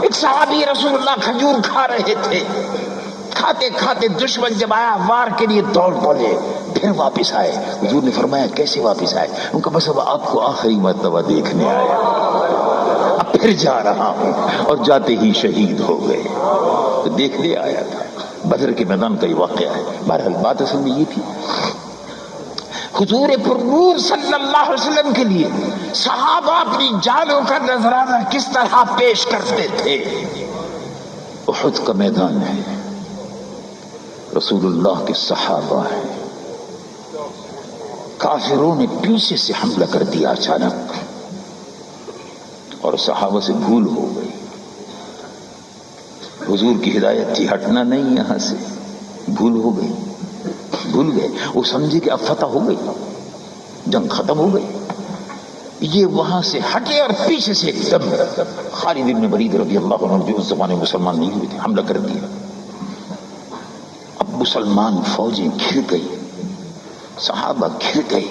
ایک صحابی رسول اللہ کھجور کھا رہے تھے، کھاتے کھاتے دشمن جب آیا وار کے لیے دوڑ پڑے، پھر واپس آئے. حضور نے فرمایا کیسے واپس آئے؟ ان کا بس اب آپ کو آخری مرتبہ دیکھنے آیا، اب پھر جا رہا ہوں، اور جاتے ہی شہید ہو گئے. تو دیکھنے آیا تھا. بدر کے میدان کا یہ واقعہ ہے. بہرحال بات اصل میں یہ تھی حضور پرنور صلی اللہ علیہ وسلم کے لیے صحابہ اپنی جانوں کا نذرانہ کس طرح پیش کرتے تھے. احد کا میدان ہے، رسول اللہ کے صحابہ ہیں، کافروں نے پیچھے سے حملہ کر دیا اچانک، اور صحابہ سے بھول ہو گئی. حضور کی ہدایت تھی ہٹنا نہیں یہاں سے، بھول ہو گئی، بھول گئے. وہ سمجھے کہ اب فتح ہو گئی، جنگ ختم ہو گئی. یہ وہاں سے ہٹے اور پیچھے سے ایک دم خالد بن ولید رضی اللہ عنہ جو اس زمانے مسلمان نہیں ہوئے تھے حملہ کر دیا. اب مسلمان فوجیں گھر گئی، صحابہ گھر گئے.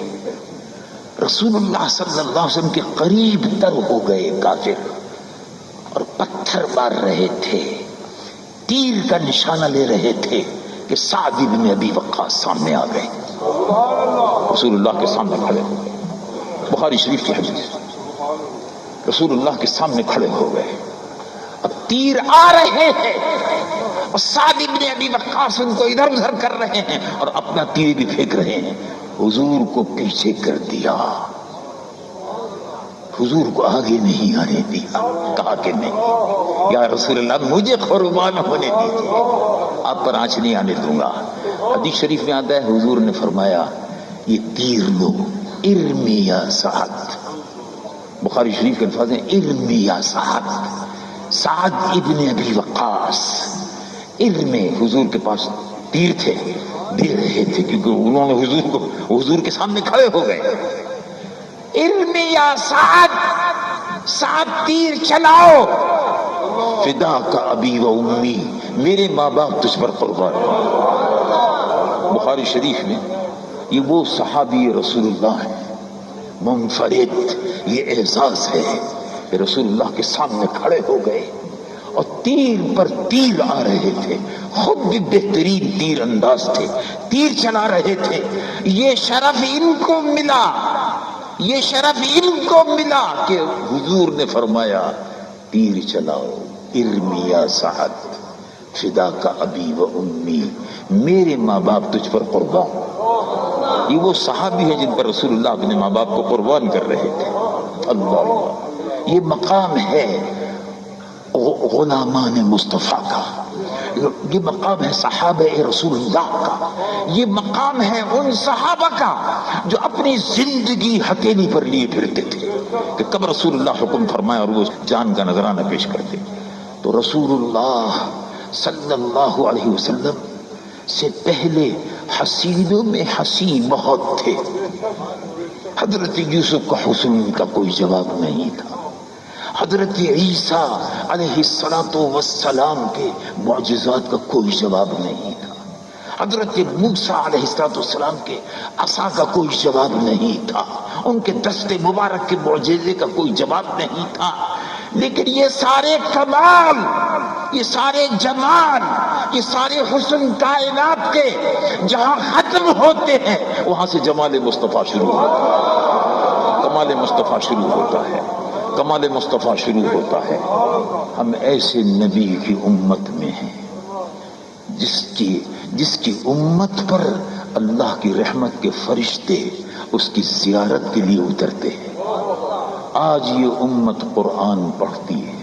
رسول اللہ صلی اللہ علیہ وسلم کے قریب تر ہو گئے کافر، اور پتھر مار رہے تھے، تیر کا نشانہ لے رہے تھے کہ سعد بن ابی وقاص سامنے آ گئے. رسول اللہ کے سامنے کھڑے ہو گئے. بخاری شریف کی حدیث، رسول اللہ کے سامنے کھڑے ہو گئے. اب تیر آ رہے ہیں اور سعد بن ابی وقاص ان کو ادھر ادھر کر رہے ہیں اور اپنا تیر بھی پھینک رہے ہیں. حضور کو پیچھے کر دیا، حضور کو آگے نہیں آنے دیا. کہا کہ نہیں یا رسول اللہ مجھے قربان ہونے دیجیے، آپ پر آنچ نہیں آنے دوں گا. حدیث شریف میں آتا ہے حضور نے فرمایا یہ تیر لو، ارمی یا سعد. بخاری شریف کے الفاظ ہیں ارمی یا سعد. سعد ابن ابی وقاص ارمے، حضور کے پاس تیر تھے، دے رہے تھے کیونکہ انہوں نے حضور کے سامنے کھڑے ہو گئے. ارمی یا سعد، سعد تیر چلاؤ. فدا کا ابی و امی، میرے ماں باپ تجھ پر قربان. بخاری شریف میں یہ وہ صحابی رسول اللہ ہے منفرد، یہ اعزاز ہے کہ رسول اللہ کے سامنے کھڑے ہو گئے اور تیر پر تیر آ رہے تھے، خود بھی بہترین تیر انداز تھے، تیر چلا رہے تھے. یہ شرف ان کو ملا، یہ شرف ان کو ملا کہ حضور نے فرمایا تیر چلاؤ، ارمی یا سعد فدا کا ابی و امی، میرے ماں باپ تجھ پر قربان. یہ وہ صحابی ہے جن پر رسول اللہ اپنے ماں باپ کو قربان کر رہے تھے. اللہ اللہ، یہ مقام ہے غلامان مصطفیٰ کا، یہ مقام ہے صحابہ رسول اللہ کا، یہ مقام ہے ان صحابہ کا جو اپنی زندگی ہتھیلی پر لیے پھرتے تھے کہ کب رسول اللہ حکم فرمائے اور وہ جان کا نذرانہ پیش کرتے. تو رسول اللہ صلی اللہ علیہ وسلم سے پہلے حسینوں میں حسین بہت تھے. حضرت یوسف کا حسن کا کوئی جواب نہیں تھا، حضرت عیسیٰ علیہ السلام کے معجزات کا کوئی جواب نہیں تھا، حضرت موسیٰ علیہ السلام کے عصا کا کوئی جواب نہیں تھا، ان کے دست مبارک کے معجزے کا کوئی جواب نہیں تھا. لیکن یہ سارے کمال، یہ سارے جمال، یہ سارے حسن کائنات کے جہاں ختم ہوتے ہیں وہاں سے جمال مصطفیٰ شروع ہوتا ہے، کمال مصطفیٰ شروع ہوتا ہے، کمال مصطفیٰ شروع ہوتا ہے. ہم ایسے نبی کی امت میں ہیں جس کی امت پر اللہ کی رحمت کے فرشتے اس کی زیارت کے لیے اترتے ہیں. آج یہ امت قرآن پڑھتی ہے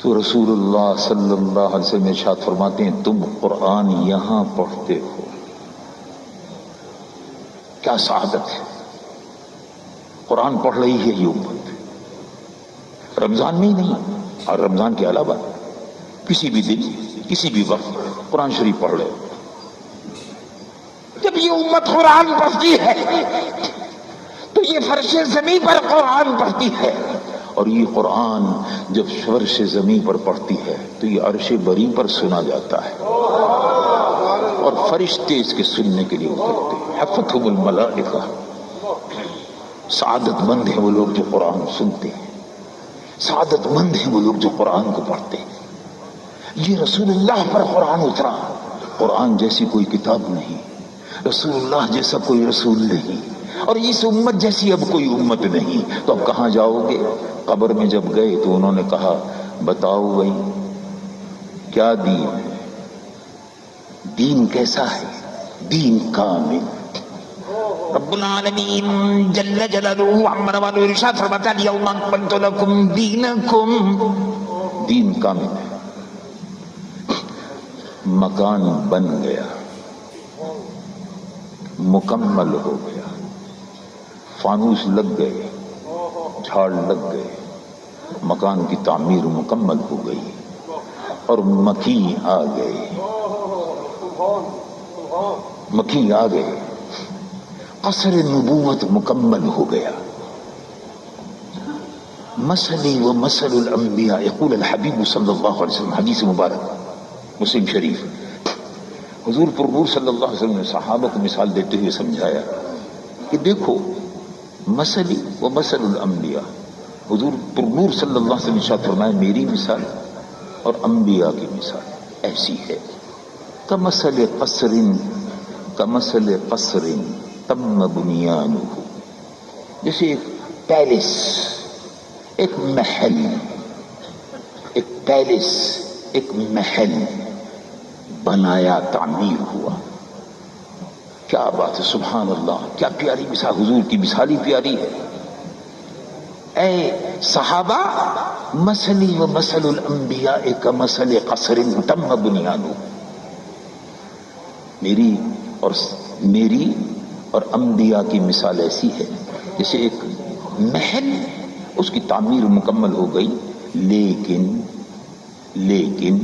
تو رسول اللہ صلی اللہ علیہ وسلم ارشاد فرماتے ہیں تم قرآن یہاں پڑھتے ہو، کیا سعادت ہے. قرآن پڑھ رہی ہے یہ امت، رمضان میں ہی نہیں اور رمضان کے علاوہ کسی بھی دن کسی بھی وقت قرآن شریف پڑھ رہے. جب یہ امت قرآن پڑھتی ہے تو یہ فرش زمین پر قرآن پڑھتی ہے، اور یہ قرآن جب فرش زمین پر پڑھتی ہے تو یہ عرش بری پر سنا جاتا ہے اور فرشتے اس کے سننے کے لیے اترتے ہیں. حفتہم الملائکہ، سعادت مند ہیں وہ لوگ جو قرآن سنتے ہیں، سعادت مند ہیں وہ لوگ جو قرآن کو پڑھتے ہیں. یہ رسول اللہ پر قرآن اترا، قرآن جیسی کوئی کتاب نہیں، رسول اللہ جیسا کوئی رسول نہیں، اور اس امت جیسی اب کوئی امت نہیں. تو اب کہاں جاؤ گے؟ قبر میں جب گئے تو انہوں نے کہا بتاؤ بھائی کیا دین ہے، دین کیسا ہے؟ دین کامل. رب العالمین جل جلالہ عمر والو ارشاد فرماتا الیوم اکملت لکم دینکم، دین کامل ہے. مکان بن گیا، مکمل ہو گیا، فانوس لگ گئے، جھاڑ لگ گئے، مکان کی تعمیر مکمل ہو گئی اور مکھی آ گئے، مکھی آ گئے، قصر نبوت مکمل ہو گیا. مثلی و مثل الانبیاء یقول الحبیب صلی اللہ علیہ وسلم، حدیث مبارک مسلم شریف. حضور پرنور صلی اللہ علیہ وسلم نے صحابہ کو مثال دیتے ہوئے سمجھایا کہ دیکھو مثلی و مثل الانبیاء، حضور پرنور صلی اللہ علیہ وسلم نے ارشاد فرمایا میری مثال اور انبیاء کی مثال ایسی ہے کمثل قصر، کمثل قصر تم بنیانہ، جیسے ایک پیلس، ایک محل، ایک پیلس، ایک محل بنایا، تعمیر ہوا. کیا بات ہے، سبحان اللہ، کیا پیاری مثال، حضور کی مثال ہی پیاری ہے. اے صحابہ، مثلی و مثل الانبیاء کمثل قصر تم بنیانہ، میری اور انبیاء کی مثال ایسی ہے جیسے ایک محل، اس کی تعمیر مکمل ہو گئی، لیکن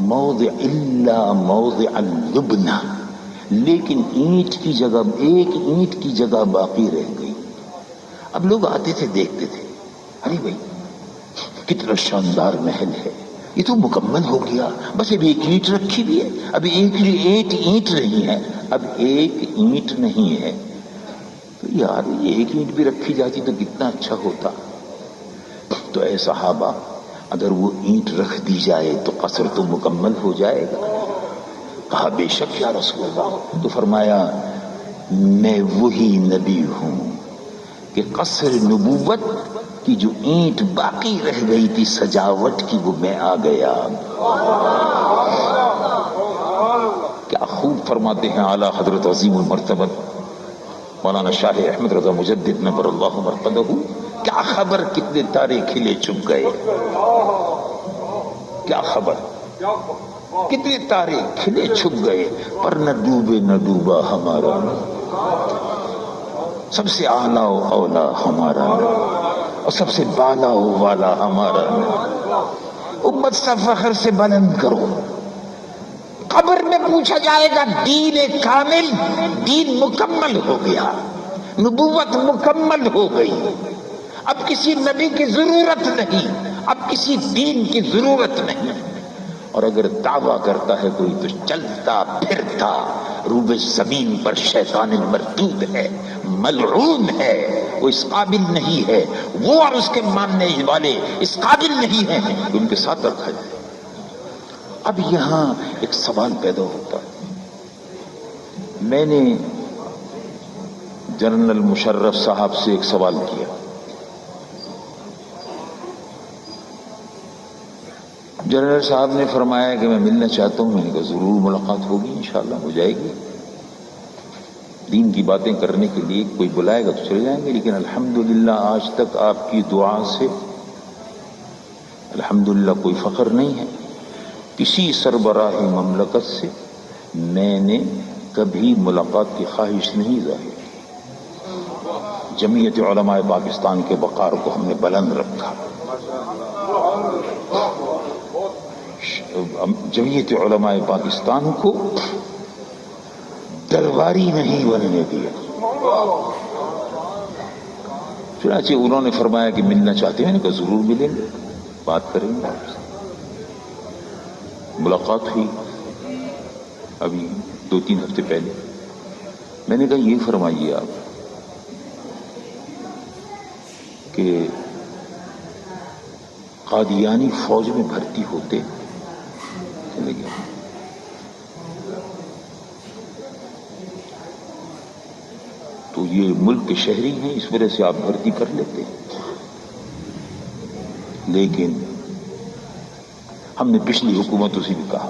موضع الا موضع اللبنہ، لیکن اینٹ کی جگہ، ایک اینٹ کی جگہ باقی رہ گئی. اب لوگ آتے تھے دیکھتے تھے، ارے بھائی کتنا شاندار محل ہے، یہ تو مکمل ہو گیا، بس ابھی ایک اینٹ رکھی ہوئی ہے، ابھی ایک اینٹ نہیں ہے. اب ایک اینٹ نہیں ہے تو یار ایک اینٹ بھی رکھی جاتی تو کتنا اچھا ہوتا. تو اے صحابہ اگر وہ اینٹ رکھ دی جائے تو قصر تو مکمل ہو جائے گا. کہا بے شک یا رسول اللہ. تو فرمایا میں وہی نبی ہوں کہ قصر نبوت کی جو اینٹ باقی رہ گئی تھی سجاوٹ کی وہ میں آ گیا. کیا خوب فرماتے ہیں اعلیٰ حضرت عظیم المرتبہ مولانا شاہ احمد رضا مجدد نور اللہ مرقدہ. کیا خبر کتنے تارے کھلے چھپ گئے. کیا خبر کتنے تارے کھلے چھپ گئے پر نہ ڈوبے نہ ڈوبا ہمارا. سب سے اعلیٰ و اولا ہمارا اور سب سے بالا و والا ہمارا. امت سا فخر سے بلند کرو. قبر میں پوچھا جائے گا دین کامل، دین مکمل ہو گیا، نبوت مکمل ہو گئی، اب کسی نبی کی ضرورت نہیں، اب کسی دین کی ضرورت نہیں. اور اگر دعویٰ کرتا ہے کوئی تو چلتا پھرتا روب زمین پر شیطان مردود ہے، ملعون ہے، وہ اس قابل نہیں ہے، وہ اور اس کے ماننے والے اس قابل نہیں ہیں کہ ان کے ساتھ رکھا جائے. اب یہاں ایک سوال پیدا ہوتا ہے. میں نے جنرل مشرف صاحب سے ایک سوال کیا. جنرل صاحب نے فرمایا کہ میں ملنا چاہتا ہوں. میں نے کہا ضرور ملاقات ہوگی، انشاءاللہ ہو جائے گی. دین کی باتیں کرنے کے لیے کوئی بلائے گا تو چلے جائیں گے. لیکن الحمدللہ آج تک آپ کی دعا سے الحمدللہ کوئی فخر نہیں ہے. کسی سربراہ مملکت سے میں نے کبھی ملاقات کی خواہش نہیں ظاہر کی. جمعیت علماء پاکستان کے وقار کو ہم نے بلند رکھا. جمعیت علماء پاکستان کو درباری نہیں بننے دیا. چنانچہ انہوں نے فرمایا کہ ملنا چاہتے ہیں. میں نے کہا ضرور ملیں گے، بات کریں گے. ملاقات ہوئی ابھی 2-3 ہفتے پہلے. میں نے کہا یہ فرمائیے آپ کہ قادیانی فوج میں بھرتی ہوتے چلے گیا. تو یہ ملک کے شہری ہیں اس وجہ سے آپ بھرتی کر لیتے ہیں. لیکن ہم نے پچھلی حکومتوں سے بھی کہا.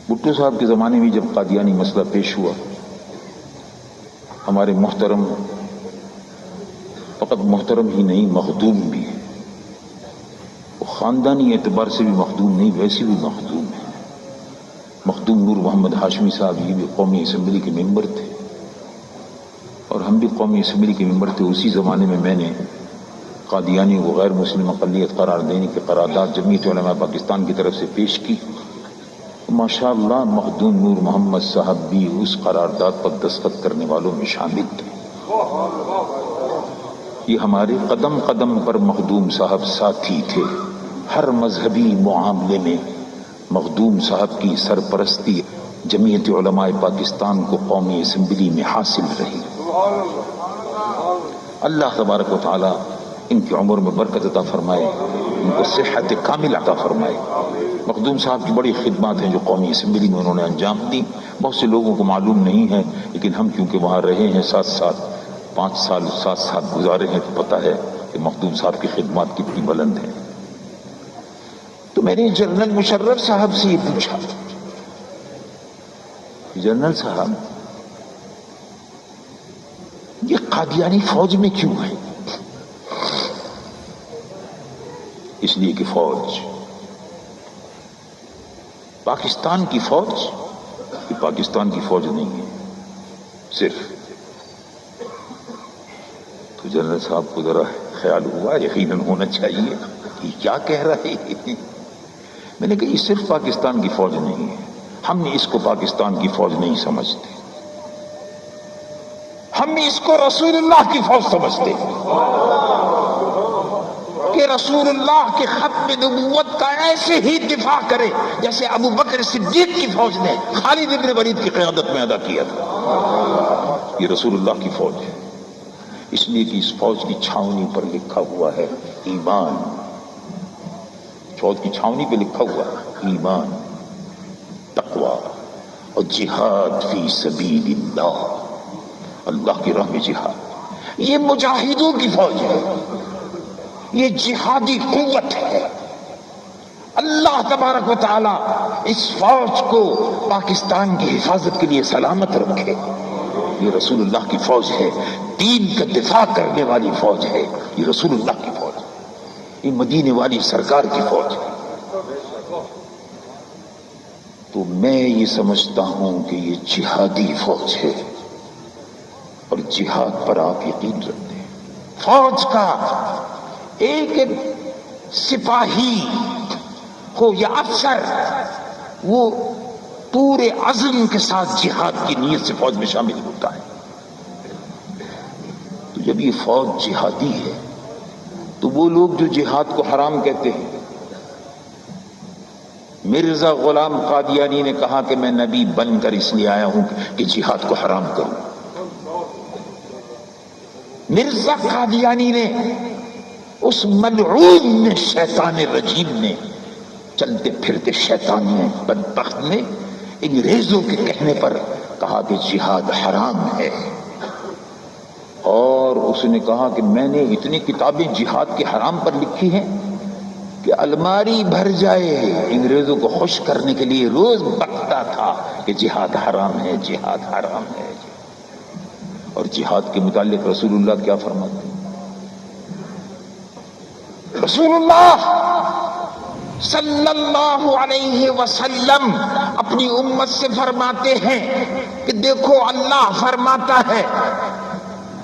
بھٹو صاحب کے زمانے میں جب قادیانی مسئلہ پیش ہوا ہمارے محترم، فقط محترم ہی نہیں مخدوم بھی ہے، وہ خاندانی اعتبار سے بھی مخدوم نہیں ویسے بھی مخدوم ہے. مخدوم نور محمد ہاشمی صاحب یہ بھی قومی اسمبلی کے ممبر تھے اور ہم بھی قومی اسمبلی کے ممبر تھے. اسی زمانے میں میں نے قادیانی کو غیر مسلم اقلیت قرار دینے کے قرارداد جمعیت علماء پاکستان کی طرف سے پیش کی. ماشاءاللہ مخدوم نور محمد صاحب بھی اس قرارداد پر دستخط کرنے والوں میں شامل تھے. یہ ہمارے قدم قدم پر مخدوم صاحب ساتھی تھے. ہر مذہبی معاملے میں مخدوم صاحب کی سرپرستی جمعیت علماء پاکستان کو قومی اسمبلی میں حاصل رہی. اللہ تبارک و تعالی ان کی عمر میں برکت عطا فرمائے، ان کو صحت کامل عطا فرمائے. مخدوم صاحب کی بڑی خدمات ہیں جو قومی اسمبلی میں انہوں نے انجام دی. بہت سے لوگوں کو معلوم نہیں ہے لیکن ہم کیونکہ وہاں رہے ہیں 7 سال 5 سال 7 سال گزارے ہیں تو پتہ ہے کہ مخدوم صاحب کی خدمات کتنی بلند ہیں. تو میں نے جنرل مشرف صاحب سے یہ پوچھا، جنرل صاحب یہ قادیانی فوج میں کیوں ہے؟ اس لیے کہ فوج پاکستان کی فوج یہ پاکستان کی فوج نہیں ہے صرف. تو جنرل صاحب کو ذرا خیال ہوا یقیناً ہونا چاہیے کہ کیا کہہ رہے ہیں. میں نے کہا یہ صرف پاکستان کی فوج نہیں ہے، ہم اس کو پاکستان کی فوج نہیں سمجھتے، ہم اس کو رسول اللہ کی فوج سمجھتے ہیں. کہ رسول اللہ کے ختم نبوت کا ایسے ہی دفاع کرے جیسے ابو بکر صدیق کی فوج نے خالد بن ولید کی قیادت میں ادا کیا تھا. یہ رسول اللہ کی فوج ہے، اس لیے کہ اس فوج کی چھاؤنی پر لکھا ہوا ہے ایمان. فوج کی چھاؤنی پہ لکھا ہوا ہے ایمان، تقوی اور جہاد فی سبیل اللہ، اللہ کی راہ میں جہاد. یہ مجاہدوں کی فوج ہے، یہ جہادی قوت ہے. اللہ تبارک و تعالی اس فوج کو پاکستان کی حفاظت کے لیے سلامت رکھے. یہ رسول اللہ کی فوج ہے، دین کا دفاع کرنے والی فوج ہے. یہ رسول اللہ کی فوج، یہ مدینے والی سرکار کی فوج ہے. تو میں یہ سمجھتا ہوں کہ یہ جہادی فوج ہے اور جہاد پر آپ یقین رکھتے ہیں. فوج کا ایک سپاہی ہو یا افسر، وہ پورے عزم کے ساتھ جہاد کی نیت سے فوج میں شامل ہوتا ہے. تو جب یہ فوج جہادی ہے تو وہ لوگ جو جہاد کو حرام کہتے ہیں، مرزا غلام قادیانی نے کہا کہ میں نبی بن کر اس لیے آیا ہوں کہ جہاد کو حرام کروں. مرزا قادیانی نے، اس ملعون شیطان رجیم نے، چلتے پھرتے شیطان نے، بدبخت نے انگریزوں کے کہنے پر کہا کہ جہاد حرام ہے. اور اس نے کہا کہ میں نے اتنی کتابیں جہاد کے حرام پر لکھی ہیں کہ الماری بھر جائے. انگریزوں کو خوش کرنے کے لیے روز بکتا تھا کہ جہاد حرام ہے، جہاد حرام ہے. اور جہاد کے متعلق رسول اللہ کیا فرماتے ہیں؟ رسول اللہ صلی اللہ علیہ وسلم اپنی امت سے فرماتے ہیں کہ دیکھو اللہ فرماتا ہے،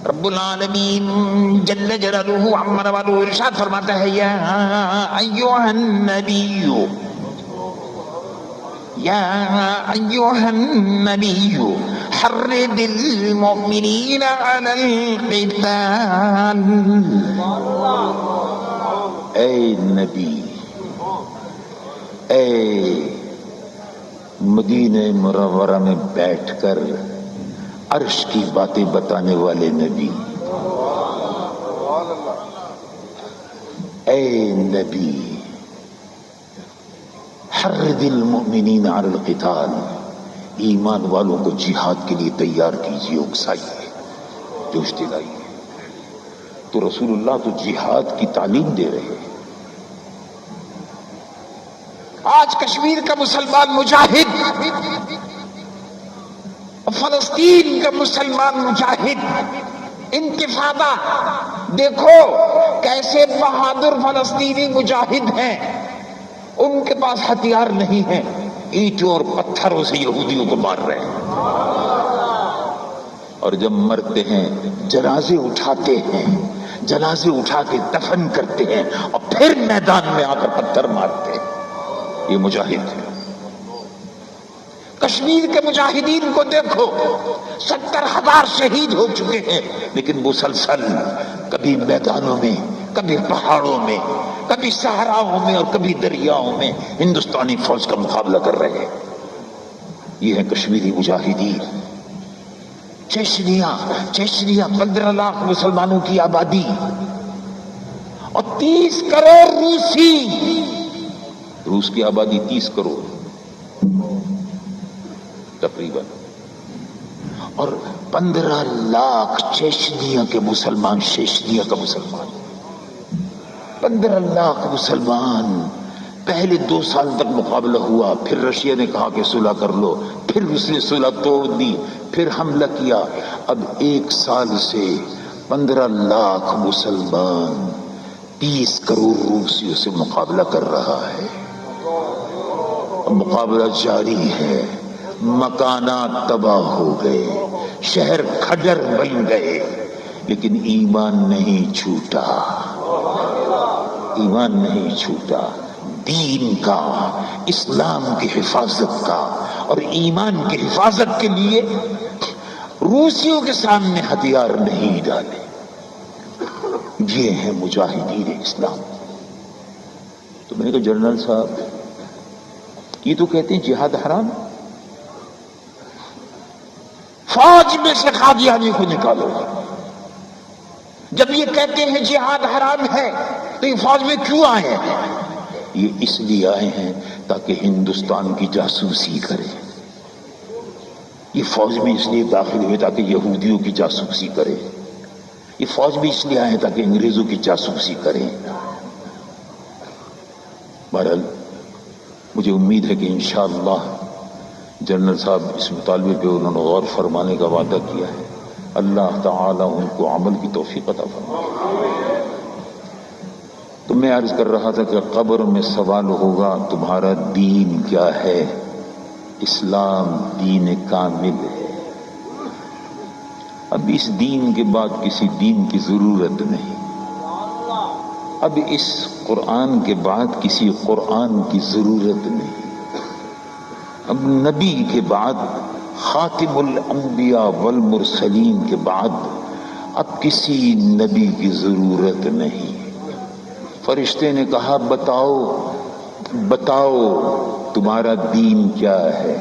رب العالمین جل جلالہ عما والہ ارشاد فرماتا ہے، یا ایھا النبی، یا ایھا النبی حرض المؤمنین علی القتال. اے نبی، اے مدینہ منورہ میں بیٹھ کر عرش کی باتیں بتانے والے نبی، اے نبی حرض المؤمنین علی القتال، ایمان والوں کو جہاد کے لیے تیار کیجیے، اکسائیے، جوش دلائیے. تو رسول اللہ تو جہاد کی تعلیم دے رہے ہیں. آج کشمیر کا مسلمان مجاہد، فلسطین کا مسلمان مجاہد، انتفاضہ دیکھو کیسے بہادر فلسطینی مجاہد ہیں. ان کے پاس ہتھیار نہیں ہیں، اینٹوں اور پتھروں سے یہودیوں کو مار رہے ہیں. اور جب مرتے ہیں جنازے اٹھاتے ہیں، جنازے اٹھا کے دفن کرتے ہیں اور پھر میدان میں آ کر پتھر مارتے ہیں. یہ مجاہد ہے. کشمیر کے مجاہدین کو دیکھو، 70,000 شہید ہو چکے ہیں، لیکن مسلسل کبھی میدانوں میں، کبھی پہاڑوں میں، کبھی صحراؤں میں اور کبھی دریاؤں میں ہندوستانی فوج کا مقابلہ کر رہے ہیں. یہ ہیں کشمیری مجاہدین. چیچنیا 15 لاکھ مسلمانوں کی آبادی اور 30 کروڑ روسی. روس کی آبادی 30 کروڑ تقریباً، اور 15 لاکھ چیچنیا کے مسلمان. چیچنیا کا مسلمان 15 لاکھ مسلمان. پہلے 2 سال تک مقابلہ ہوا، پھر رشیا نے کہا کہ صلح کر لو، پھر اس نے صلح توڑ دی، پھر حملہ کیا. اب 1 سال سے 15 لاکھ مسلمان 30 کروڑ روسیوں سے مقابلہ کر رہا ہے. مقابلہ جاری ہے. مکانات تباہ ہو گئے، شہر کھڈر بن گئے، لیکن ایمان نہیں چھوٹا. ایمان نہیں چھوٹا. دین کا، اسلام کی حفاظت کا اور ایمان کی حفاظت کے لیے روسیوں کے سامنے ہتھیار نہیں ڈالے. یہ ہیں مجاہدین اسلام. تو میں نے کہا جنرل صاحب یہ تو کہتے ہیں جہاد حرام، فوج میں سے قادیانی کو نکالو۔ جب یہ کہتے ہیں جہاد حرام ہے تو یہ فوج میں کیوں آئے ہیں؟ یہ اس لیے آئے ہیں تاکہ ہندوستان کی جاسوسی کرے۔ یہ فوج میں اس لیے داخل ہوئے تاکہ یہودیوں کی جاسوسی کرے۔ یہ فوج بھی اس لیے آئے ہیں تاکہ انگریزوں کی جاسوسی کریں۔ بہرحال مجھے امید ہے کہ انشاءاللہ جنرل صاحب اس مطالبے پہ انہوں نے غور فرمانے کا وعدہ کیا ہے، اللہ تعالی ان کو عمل کی توفیق عطا فرمائے۔ تو میں عرض کر رہا تھا کہ قبر میں سوال ہوگا تمہارا دین کیا ہے؟ اسلام دین کامل ہے۔ اب اس دین کے بعد کسی دین کی ضرورت نہیں، اب اس قرآن کے بعد کسی قرآن کی ضرورت نہیں، اب نبی کے بعد خاتم الانبیاء والمرسلین کے بعد اب کسی نبی کی ضرورت نہیں۔ فرشتے نے کہا بتاؤ بتاؤ تمہارا دین کیا ہے؟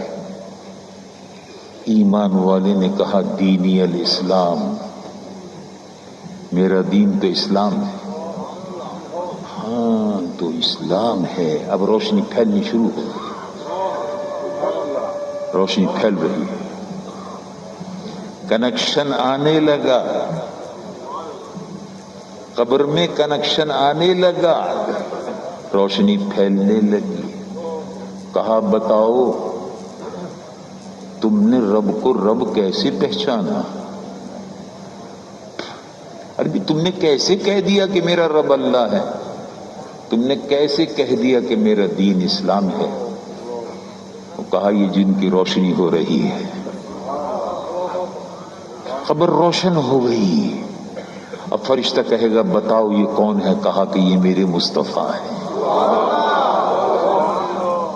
ایمان والے نے کہا دینی الاسلام، میرا دین تو اسلام ہے۔ ہاں تو اسلام ہے۔ اب روشنی پھیلنی شروع ہو گئی، روشنی پھیل رہی ہے، کنیکشن آنے لگا، قبر میں کنیکشن آنے لگا، روشنی پھیلنے لگی۔ کہا بتاؤ تم نے رب کو رب کیسے پہچانا؟ ارے تم نے کیسے کہہ دیا کہ میرا رب اللہ ہے؟ تم نے کیسے کہہ دیا کہ میرا دین اسلام ہے؟ وہ کہا یہ جن کی روشنی ہو رہی ہے۔ قبر روشن ہو گئی۔ اب فرشتہ کہے گا بتاؤ یہ کون ہے؟ کہا کہ یہ میرے مصطفیٰ ہے۔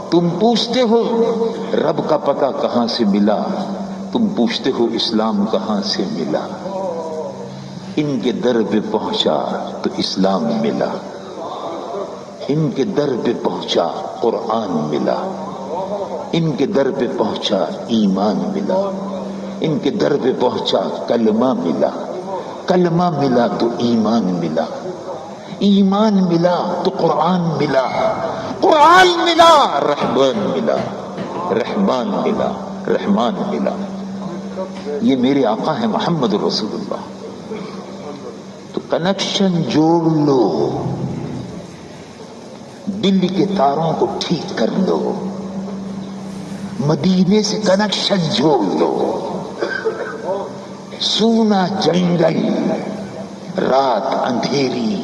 تم پوچھتے ہو رب کا پتہ کہاں سے ملا، تم پوچھتے ہو اسلام کہاں سے ملا۔ ان کے در پہ پہنچا تو اسلام ملا، ان کے در پہ پہنچا قرآن ملا، ان کے در پہ پہنچا ایمان ملا، ان کے در پہ پہنچا کلمہ ملا، کلمہ ملا تو ایمان ملا، ایمان ملا تو قرآن ملا، قرآن ملا رحمان ملا، رحمان ملا، رحمان ملا۔ یہ میرے آقا ہے محمد رسول اللہ۔ تو کنیکشن جوڑ لو، دل کے تاروں کو ٹھیک کر لو، مدینے سے کنیکشن جوڑ لو۔ سونا جنگل، رات اندھیری،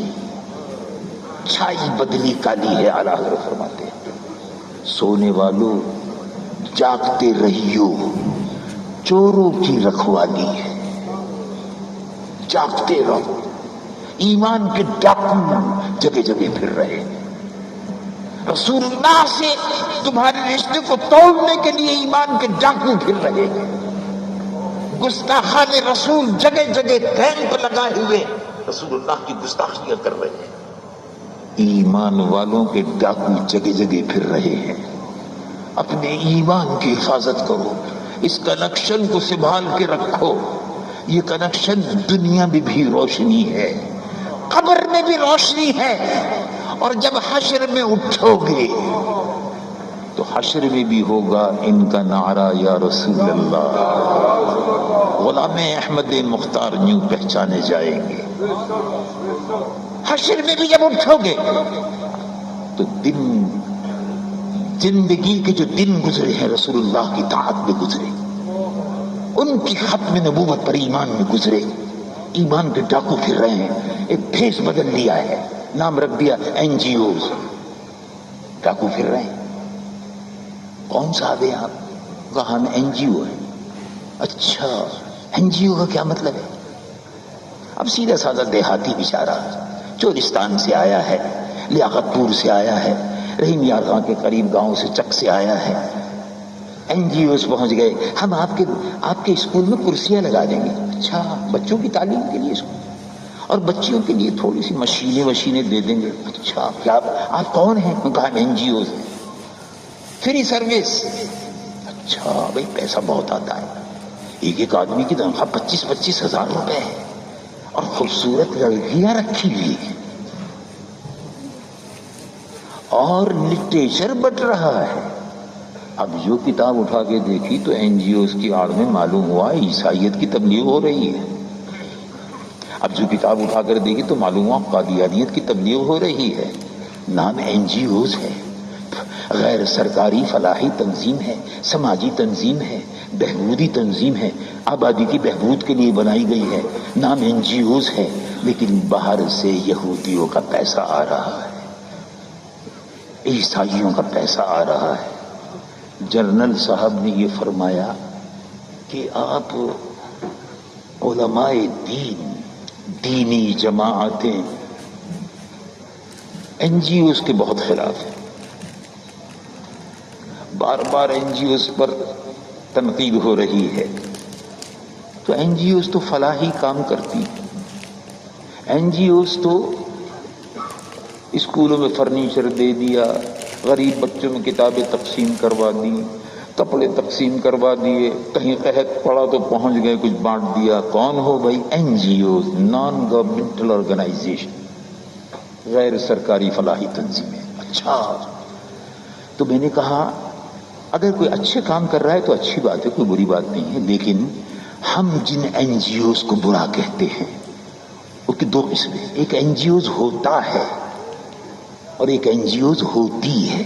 چھائی بدلی کالی ہے، اعلیٰ حضرت فرماتے ہیں سونے والوں جاگتے رہیو، چوروں کی رکھوالی ہے، جاگتے رہو۔ ایمان کے ڈاکو جگہ جگہ پھر رہے، رسول اللہ سے تمہارے رشتے کو توڑنے کے لیے ایمان کے ڈاکو پھر رہے ہیں، گستاخان رسول جگہ جگہ کیمپ لگائے ہوئے رسول اللہ کی گستاخیاں کر رہے ہیں۔ ایمان والوں کے ڈاکو جگہ جگہ پھر رہے ہیں۔ اپنے ایمان کی حفاظت کرو، اس کنیکشن کو سنبھال کے رکھو۔ یہ کنیکشن دنیا میں بھی روشنی ہے، قبر میں بھی روشنی ہے، اور جب حشر میں اٹھو گے تو حشر میں بھی ہوگا ان کا نعرہ یا رسول اللہ۔ غلام احمد مختار یوں پہچانے جائیں گے۔ حشر میں بھی جب اٹھو گے تو دن، زندگی کے جو دن گزرے ہیں رسول اللہ کی طاعت میں گزرے، ان کی ختم نبوت پر ایمان میں گزرے۔ ایمان کے ڈاکو پھر رہے ہیں، ایک پھیس بدل لیا ہے، نام رکھ دیا این جی اوز، ڈاکو پھر رہے ہیں۔ کون صاحب ہیں آپ؟ کہا ہم این جی او ہیں۔ اچھا این جی او کا کیا مطلب ہے؟ اب سیدھا سادہ دیہاتی بیچارہ چورستان سے آیا ہے، لیاقت پور سے آیا ہے، رحیم یار خان کے قریب گاؤں سے چک سے آیا ہے، این جی اوز پہنچ گئے، ہم آپ کے اسکول میں کرسیاں لگا دیں گے۔ اچھا بچوں کی تعلیم کے لیے اسکول؟ اور بچیوں کے لیے تھوڑی سی مشینیں دے دیں گے. اچھا کیا آپ کون ہیں؟ میں کہا N G Os. Free service. اچھا بھائی پیسہ بہت آتا ہے. ایک آدمی کی تنخواہ 25,000 روپے ہے اور خوبصورت لڑکیاں رکھی ہوئی ہیں اور لٹریچر بٹ رہا ہے. اب جو کتاب اٹھا کے دیکھی تو این جی اوز کی آڑ میں معلوم ہوا عیسائیت کی تبلیغ ہو رہی ہے. اب جو کتاب اٹھا کر دیکھی تو معلوم ہوا قادیانیت کی تبلیغ ہو رہی ہے. نام این جی اوز ہے. غیر سرکاری فلاحی تنظیم ہے، سماجی تنظیم ہے، بہبودی تنظیم ہے، آبادی کی بہبود کے لیے بنائی گئی ہے. نام این جی اوز ہے، لیکن باہر سے یہودیوں کا پیسہ آ رہا ہے، عیسائیوں کا پیسہ آ رہا ہے. جنرل صاحب نے یہ فرمایا کہ آپ علماء دین، دینی جماعتیں این جی اوز کے بہت خلاف ہیں. بار بار این جی اوز پر تنقید ہو رہی ہے. تو این جی اوز تو فلاحی کام کرتی. این جی اوز تو اسکولوں میں فرنیچر دے دیا، غریب بچوں میں کتابیں تقسیم کروا دی، کپڑے تقسیم کروا دیے، کہیں قحط پڑا تو پہنچ گئے کچھ بانٹ دیا. کون ہو بھائی؟ N G Os, non governmental organisation, غیر سرکاری فلاحی تنظیمیں. اچھا تو میں نے کہا اگر کوئی اچھے کام کر رہا ہے تو اچھی بات ہے، کوئی بری بات نہیں ہے، لیکن ہم جن این جی اوز کو برا کہتے ہیں وہ کی دو قسمیں، ایک این جی اوز ہوتا ہے اور ایک این جی اوز ہوتی ہے.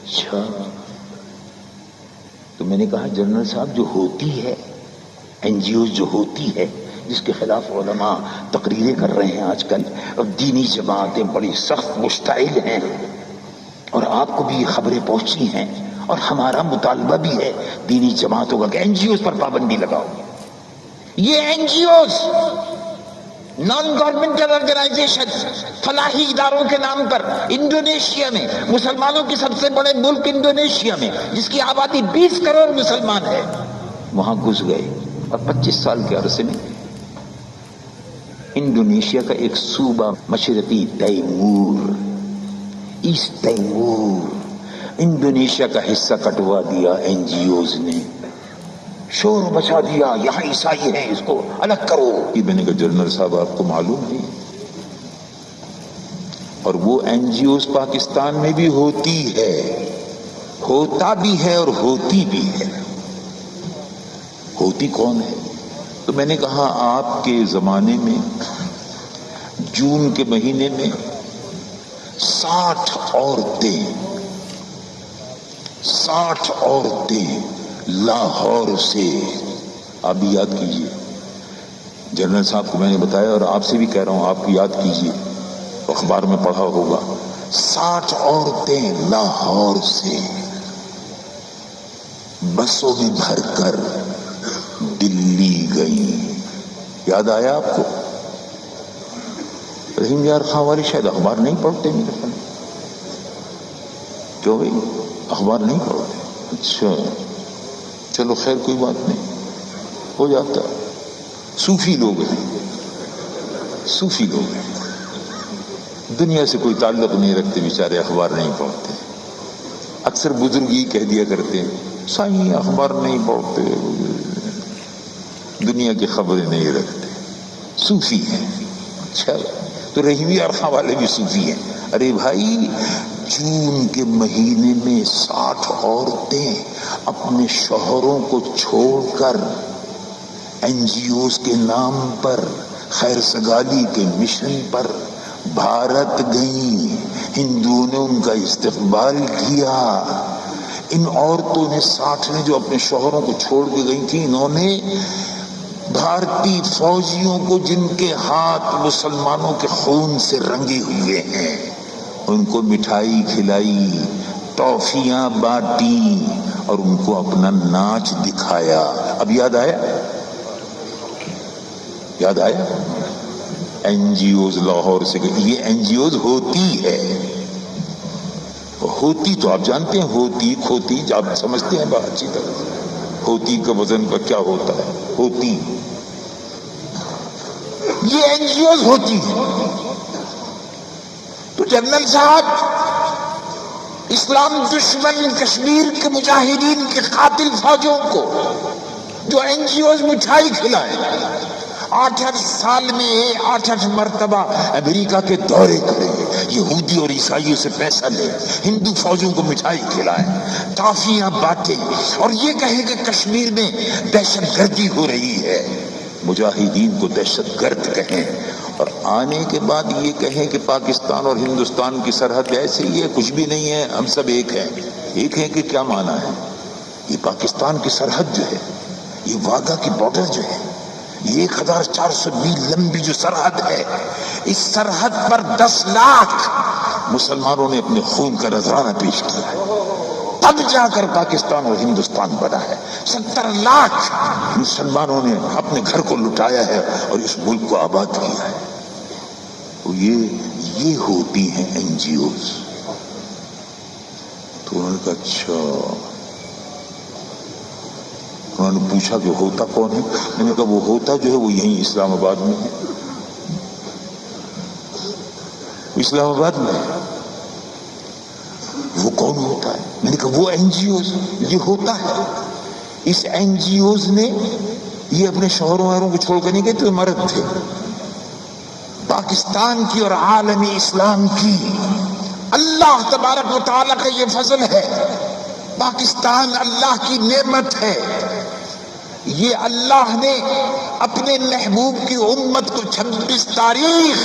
اچھا تو میں نے کہا جنرل صاحب جو ہوتی ہے، این جی اوز جو ہوتی ہے، جس کے خلاف علماء تقریریں کر رہے ہیں آج کل اور دینی جماعتیں بڑی سخت مشتعل ہیں اور آپ کو بھی یہ خبریں پہنچی ہیں اور ہمارا مطالبہ بھی ہے دینی جماعتوں کا کہ این جی اوز پر پابندی لگاؤ. یہ N G Os non governmental organisation فلاحی اداروں کے نام پر انڈونیشیا میں، مسلمانوں کے سب سے بڑے ملک انڈونیشیا میں جس کی آبادی 20 کروڑ مسلمان ہے، وہاں گھس گئے اور 25 سال کے عرصے میں انڈونیشیا کا ایک صوبہ مشرقی تیمور، ایسٹ تیمور، انڈونیشیا کا حصہ کٹوا دیا این جی اوز نے. شور مچا دیا یہاں عیسائی ہیں اس کو الگ کرو. یہ میں نے کہا جنرل صاحب آپ کو معلوم ہے اور وہ این جی اوز پاکستان میں بھی ہوتی ہے، ہوتا بھی ہے اور ہوتی بھی ہے. ہوتی کون ہے؟ تو میں نے کہا آپ کے زمانے میں جون کے مہینے میں 60 عورتیں لاہور سے، آپ بھی یاد کیجئے، جنرل صاحب کو میں نے بتایا اور آپ سے بھی کہہ رہا ہوں آپ یاد کیجئے، اخبار میں پڑھا ہوگا. 60 عورتیں لاہور سے بسوں میں بھر کر دلی گئیں. یاد آیا آپ کو؟ رحیم یار خان والے شاید اخبار نہیں پڑھتے میرے خیال. کیوں بھائی اخبار نہیں پڑھتے؟ اچھا چلو خیر کوئی بات نہیں، ہو جاتا. صوفی لوگ ہیں، صوفی لوگ ہیں، دنیا سے کوئی تعلق نہیں رکھتے بیچارے، اخبار نہیں پڑھتے. اکثر بزرگ یہ کہہ دیا کرتے ہیں سائیں اخبار نہیں پڑھتے، دنیا کی خبریں نہیں رکھتے، صوفی ہیں. اچھا تو رحیمی ارخا والے بھی صوفی ہیں. ارے بھائی جون کے مہینے میں 60 عورتیں اپنے شوہروں کو چھوڑ کر این جی اوز کے نام پر، خیر سگالی کے مشن پر بھارت گئیں. ہندوؤں نے ان کا استقبال کیا. ان عورتوں نے 60 نے جو اپنے شوہروں کو چھوڑ کے گئی تھی، انہوں نے بھارتی فوجیوں کو جن کے ہاتھ مسلمانوں کے خون سے رنگے ہوئے ہیں ان کو مٹھائی کھلائی، ٹافیاں بانٹی اور ان کو اپنا ناچ دکھایا. اب یاد آیا؟ یاد آیا؟ این جی اوز لاہور سے کہ یہ این جی اوز ہوتی ہے. ہوتی تو آپ جانتے ہیں، ہوتی کھوتی آپ سمجھتے ہیں بات اچھی طرح. ہوتی کا وزن کا کیا ہوتا ہے؟ ہوتی یہ این جی اوز ہوتی ہیں. تو جنرل صاحب اسلام دشمن کشمیر کے مجاہدین کے قاتل فوجوں کو جو این جی اوز مٹھائی کھلائے، 8 سال میں 8 مرتبہ امریکہ کے دورے کرے، یہودی اور عیسائیوں سے پیسہ لے، ہندو فوجوں کو مٹھائی کھلائے، ٹافیاں بانٹے، اور یہ کہے کہ کشمیر میں دہشت گردی ہو رہی ہے، مجاہدین کو دہشت گرد کہیں، اور آنے کے بعد یہ کہیں کہ پاکستان اور ہندوستان کی سرحد ایسے ہی ہے، کچھ بھی نہیں ہے، ہم سب ایک ہیں. ایک ہے کہ کیا معنی ہے؟ یہ پاکستان کی سرحد جو ہے، یہ واگا کی بارڈر جو ہے، یہ 1400 میل لمبی جو سرحد ہے، اس سرحد پر 10 لاکھ مسلمانوں نے اپنے خون کا نذرانہ پیش کیا ہے، تب جا کر پاکستان اور ہندوستان بنا ہے. 70 لاکھ مسلمانوں نے اپنے گھر کو لٹایا ہے اور اس ملک کو آباد کیا ہے. تو یہ ہوتی ہیں این جی اوز. تو انہوں نے کہا اچھا. انہوں نے پوچھا کہ ہوتا کون ہے؟ میں نے کہا وہ ہوتا جو ہے وہ یہیں اسلام آباد میں ہے، اسلام آباد میں ہے. وہ کون ہوتا ہے؟ میں نے کہا وہ این جی اوز. یہ ہوتا ہے. اس این جی اوز نے یہ اپنے شوہروں وہروں کو چھوڑ کر نہیں گئے تو مرد تھے. پاکستان کی اور عالم اسلام کی اللہ تبارک و تعالیٰ کا یہ فضل ہے. پاکستان اللہ کی نعمت ہے. یہ اللہ نے اپنے محبوب کی امت کو 26 تاریخ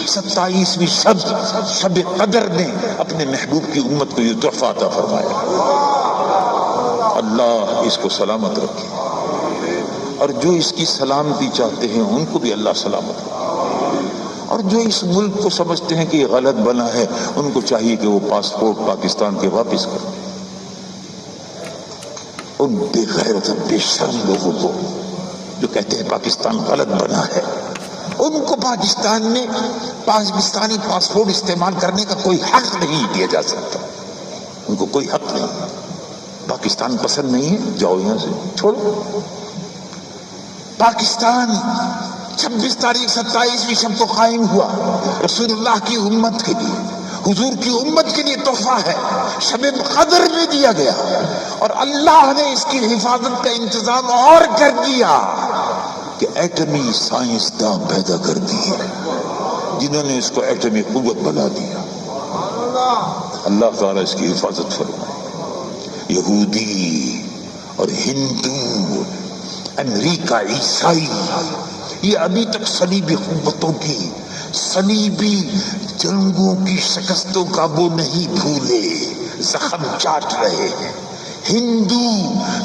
27ویں شب قدر میں اپنے محبوب کی امت کو یہ تحفہ عطا فرمایا. اللہ اس کو سلامت رکھے، اور جو اس کی سلامتی چاہتے ہیں ان کو بھی اللہ سلامت رکھے، اور جو اس ملک کو سمجھتے ہیں کہ یہ غلط بنا ہے ان کو چاہیے کہ وہ پاسپورٹ پاکستان کے واپس کر دیں. ان بے غیرت بے شرم لوگوں کو جو کہتے ہیں پاکستان غلط بنا ہے، ان کو پاکستان میں پاکستانی پاسپورٹ استعمال کرنے کا کوئی حق نہیں دیا جا سکتا. ان کو کوئی حق نہیں. پاکستان پسند نہیں ہے، جاؤ یہاں سے، چھوڑو. پاکستان 26 تاریخ 27ویں شب کو قائم ہوا، رسول اللہ کی امت کے لیے، حضور کی امت کے لیے تحفہ ہے. شب قدر میں دیا گیا، اور اللہ نے اس کی حفاظت کا انتظام اور کر دیا کہ ایٹمی سائنسداں پیدا کر دیے جنہوں نے اس کو ایٹمی قوت بنا دیا. اللہ تعالیٰ اس کی حفاظت فرمائے. یہودی اور ہندو، امریکہ، عیسائی، یہ ابھی تک صلیبی قوتوں کی، صلیبی جنگوں کی شکستوں کا وہ نہیں بھولے، زخم چاٹ رہے ہیں. ہندو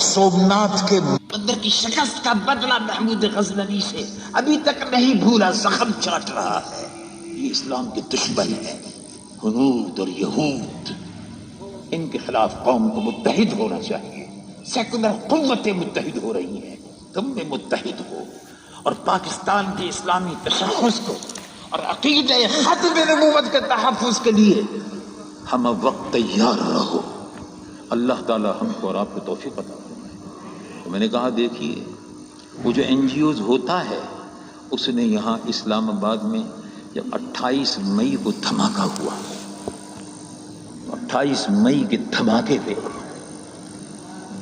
سومناتھ کے مندر کی شکست کا بدلہ محمود غزنوی سے ابھی تک نہیں بھولا، زخم چاٹ رہا ہے. یہ اسلام کے دشمن ہے. ہنود اور یہود، ان کے خلاف قوم کو متحد ہونا چاہیے. سیکولر قوتیں متحد ہو رہی ہیں، تم میں متحد ہو، اور پاکستان کے اسلامی تشخص کو اور عقیدہ ختم نبوت کے تحفظ کے لیے ہم اب وقت تیار رہو. اللہ تعالی ہم کو اور آپ کو توفیق عطا فرمائے. تو میں نے کہا دیکھیے وہ جو این جی اوز ہوتا ہے، اس نے یہاں اسلام آباد میں جب 28 مئی کو دھماکہ ہوا، 28 مئی کے دھماکے پہ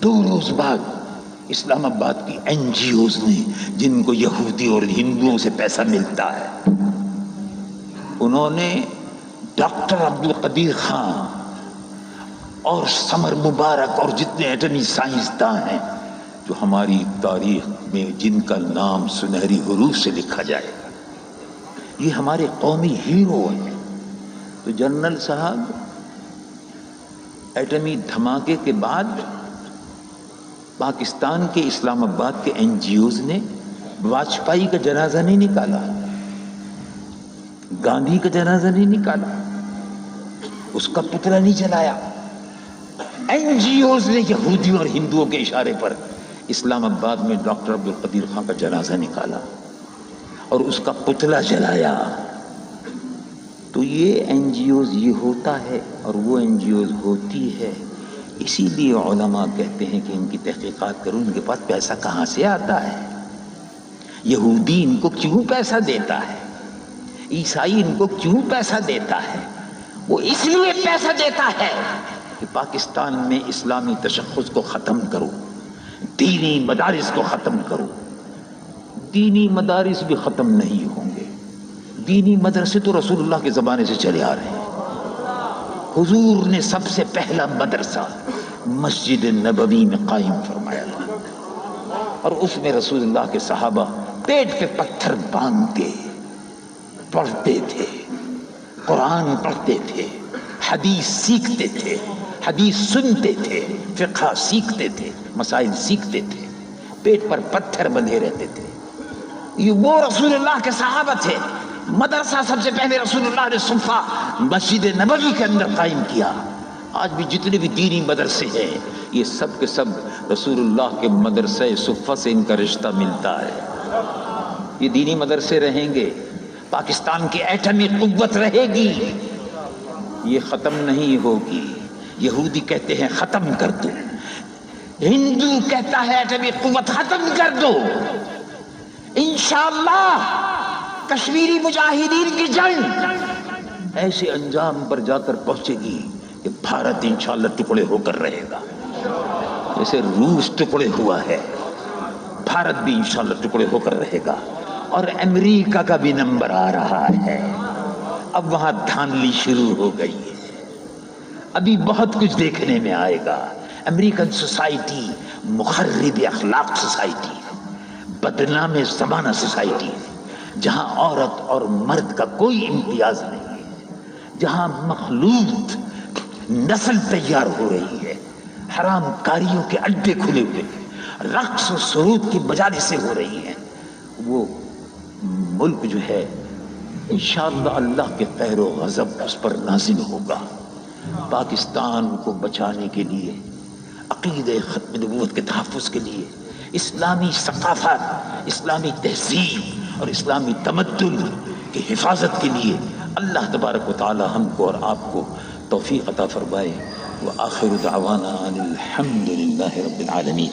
2 روز بعد اسلام آباد کی این جی اوز نے، جن کو یہودی اور ہندوؤں سے پیسہ ملتا ہے، انہوں نے ڈاکٹر عبدالقدیر خان اور سمر مبارک اور جتنے ایٹمی سائنسداں ہیں جو ہماری تاریخ میں جن کا نام سنہری حروف سے لکھا جائے گا، یہ ہمارے قومی ہیرو ہیں. تو جنرل صاحب ایٹمی دھماکے کے بعد پاکستان کے اسلام آباد کے این جی اوز نے واجپئی کا جنازہ نہیں نکالا، گاندھی کا جنازہ نہیں نکالا، اس کا پتلا نہیں جلایا. این جی اوز نے یہودیوں اور ہندوؤں کے اشارے پر اسلام آباد میں ڈاکٹر عبدالقدیر خان کا جنازہ نکالا اور اس کا پتلا جلایا. تو یہ این جی اوز یہ ہوتا ہے اور وہ این جی اوز ہوتی ہے. اسی لیے علماء کہتے ہیں کہ ان کی تحقیقات کرو، ان کے پاس پیسہ کہاں سے آتا ہے. یہودی ان کو کیوں پیسہ دیتا ہے، عیسائی ان کو کیوں پیسہ دیتا ہے؟ وہ اس لیے پیسہ دیتا ہے کہ پاکستان میں اسلامی تشخص کو ختم کرو، دینی مدارس کو ختم کرو۔ دینی مدارس بھی ختم نہیں ہوں گے، دینی مدرسے تو رسول اللہ کے زمانے سے چلے آ رہے ہیں۔ حضور نے سب سے پہلا مدرسہ مسجد نبوی میں قائم فرمایا تھا، اور اس میں رسول اللہ کے صحابہ پیٹ پہ پتھر باندھ کے پڑھتے تھے، قرآن پڑھتے تھے، حدیث سیکھتے تھے، حدیث سنتے تھے، فقہ سیکھتے تھے، مسائل سیکھتے تھے، پیٹ پر پتھر بندھے رہتے تھے۔ یہ وہ رسول اللہ کے صحابہ تھے۔ مدرسہ سب سے پہلے رسول اللہ نے صفہ مسجد نبوی کے اندر قائم کیا۔ آج بھی جتنے بھی دینی مدرسے ہیں یہ سب کے سب رسول اللہ کے مدرسہ صفہ سے ان کا رشتہ ملتا ہے۔ یہ دینی مدرسے رہیں گے، پاکستان کی ایٹمی قوت رہے گی، یہ ختم نہیں ہوگی۔ یہودی کہتے ہیں ختم کر دو، ہندو کہتا ہے ایٹمی قوت ختم کر دو۔ انشاءاللہ کشمیری مجاہدین کی جنگ ایسے انجام پر جا کر پہنچے گی کہ بھارت انشاءاللہ ٹکڑے ہو کر رہے گا، جیسے روس ٹکڑے ہوا ہے، بھارت بھی انشاءاللہ ٹکڑے ہو کر رہے گا۔ اور امریکہ کا بھی نمبر آ رہا ہے، اب وہاں دھاندلی شروع ہو گئی ہے، ابھی بہت کچھ دیکھنے میں آئے گا۔ امریکن سوسائٹی مخرب اخلاق سوسائٹی ہے، بدنام زمانہ سوسائٹی ہے، جہاں عورت اور مرد کا کوئی امتیاز نہیں ہے، جہاں مخلوط نسل تیار ہو رہی ہے، حرام کاریوں کے اڈے کھلے ہوئے ہیں، رقص و سرود کی مجالسیں ہو رہی ہیں۔ وہ ملک جو ہے انشاءاللہ اللہ کے قہر و غضب اس پر نازل ہوگا۔ پاکستان کو بچانے کے لیے، عقیدہ ختم نبوت کے تحفظ کے لیے، اسلامی ثقافت، اسلامی تہذیب اور اسلامی تمدن کی حفاظت کے لیے اللہ تبارک و تعالی ہم کو اور آپ کو توفیق عطا فرمائے۔ وآخر دعوانا ان الحمد للہ رب العالمین۔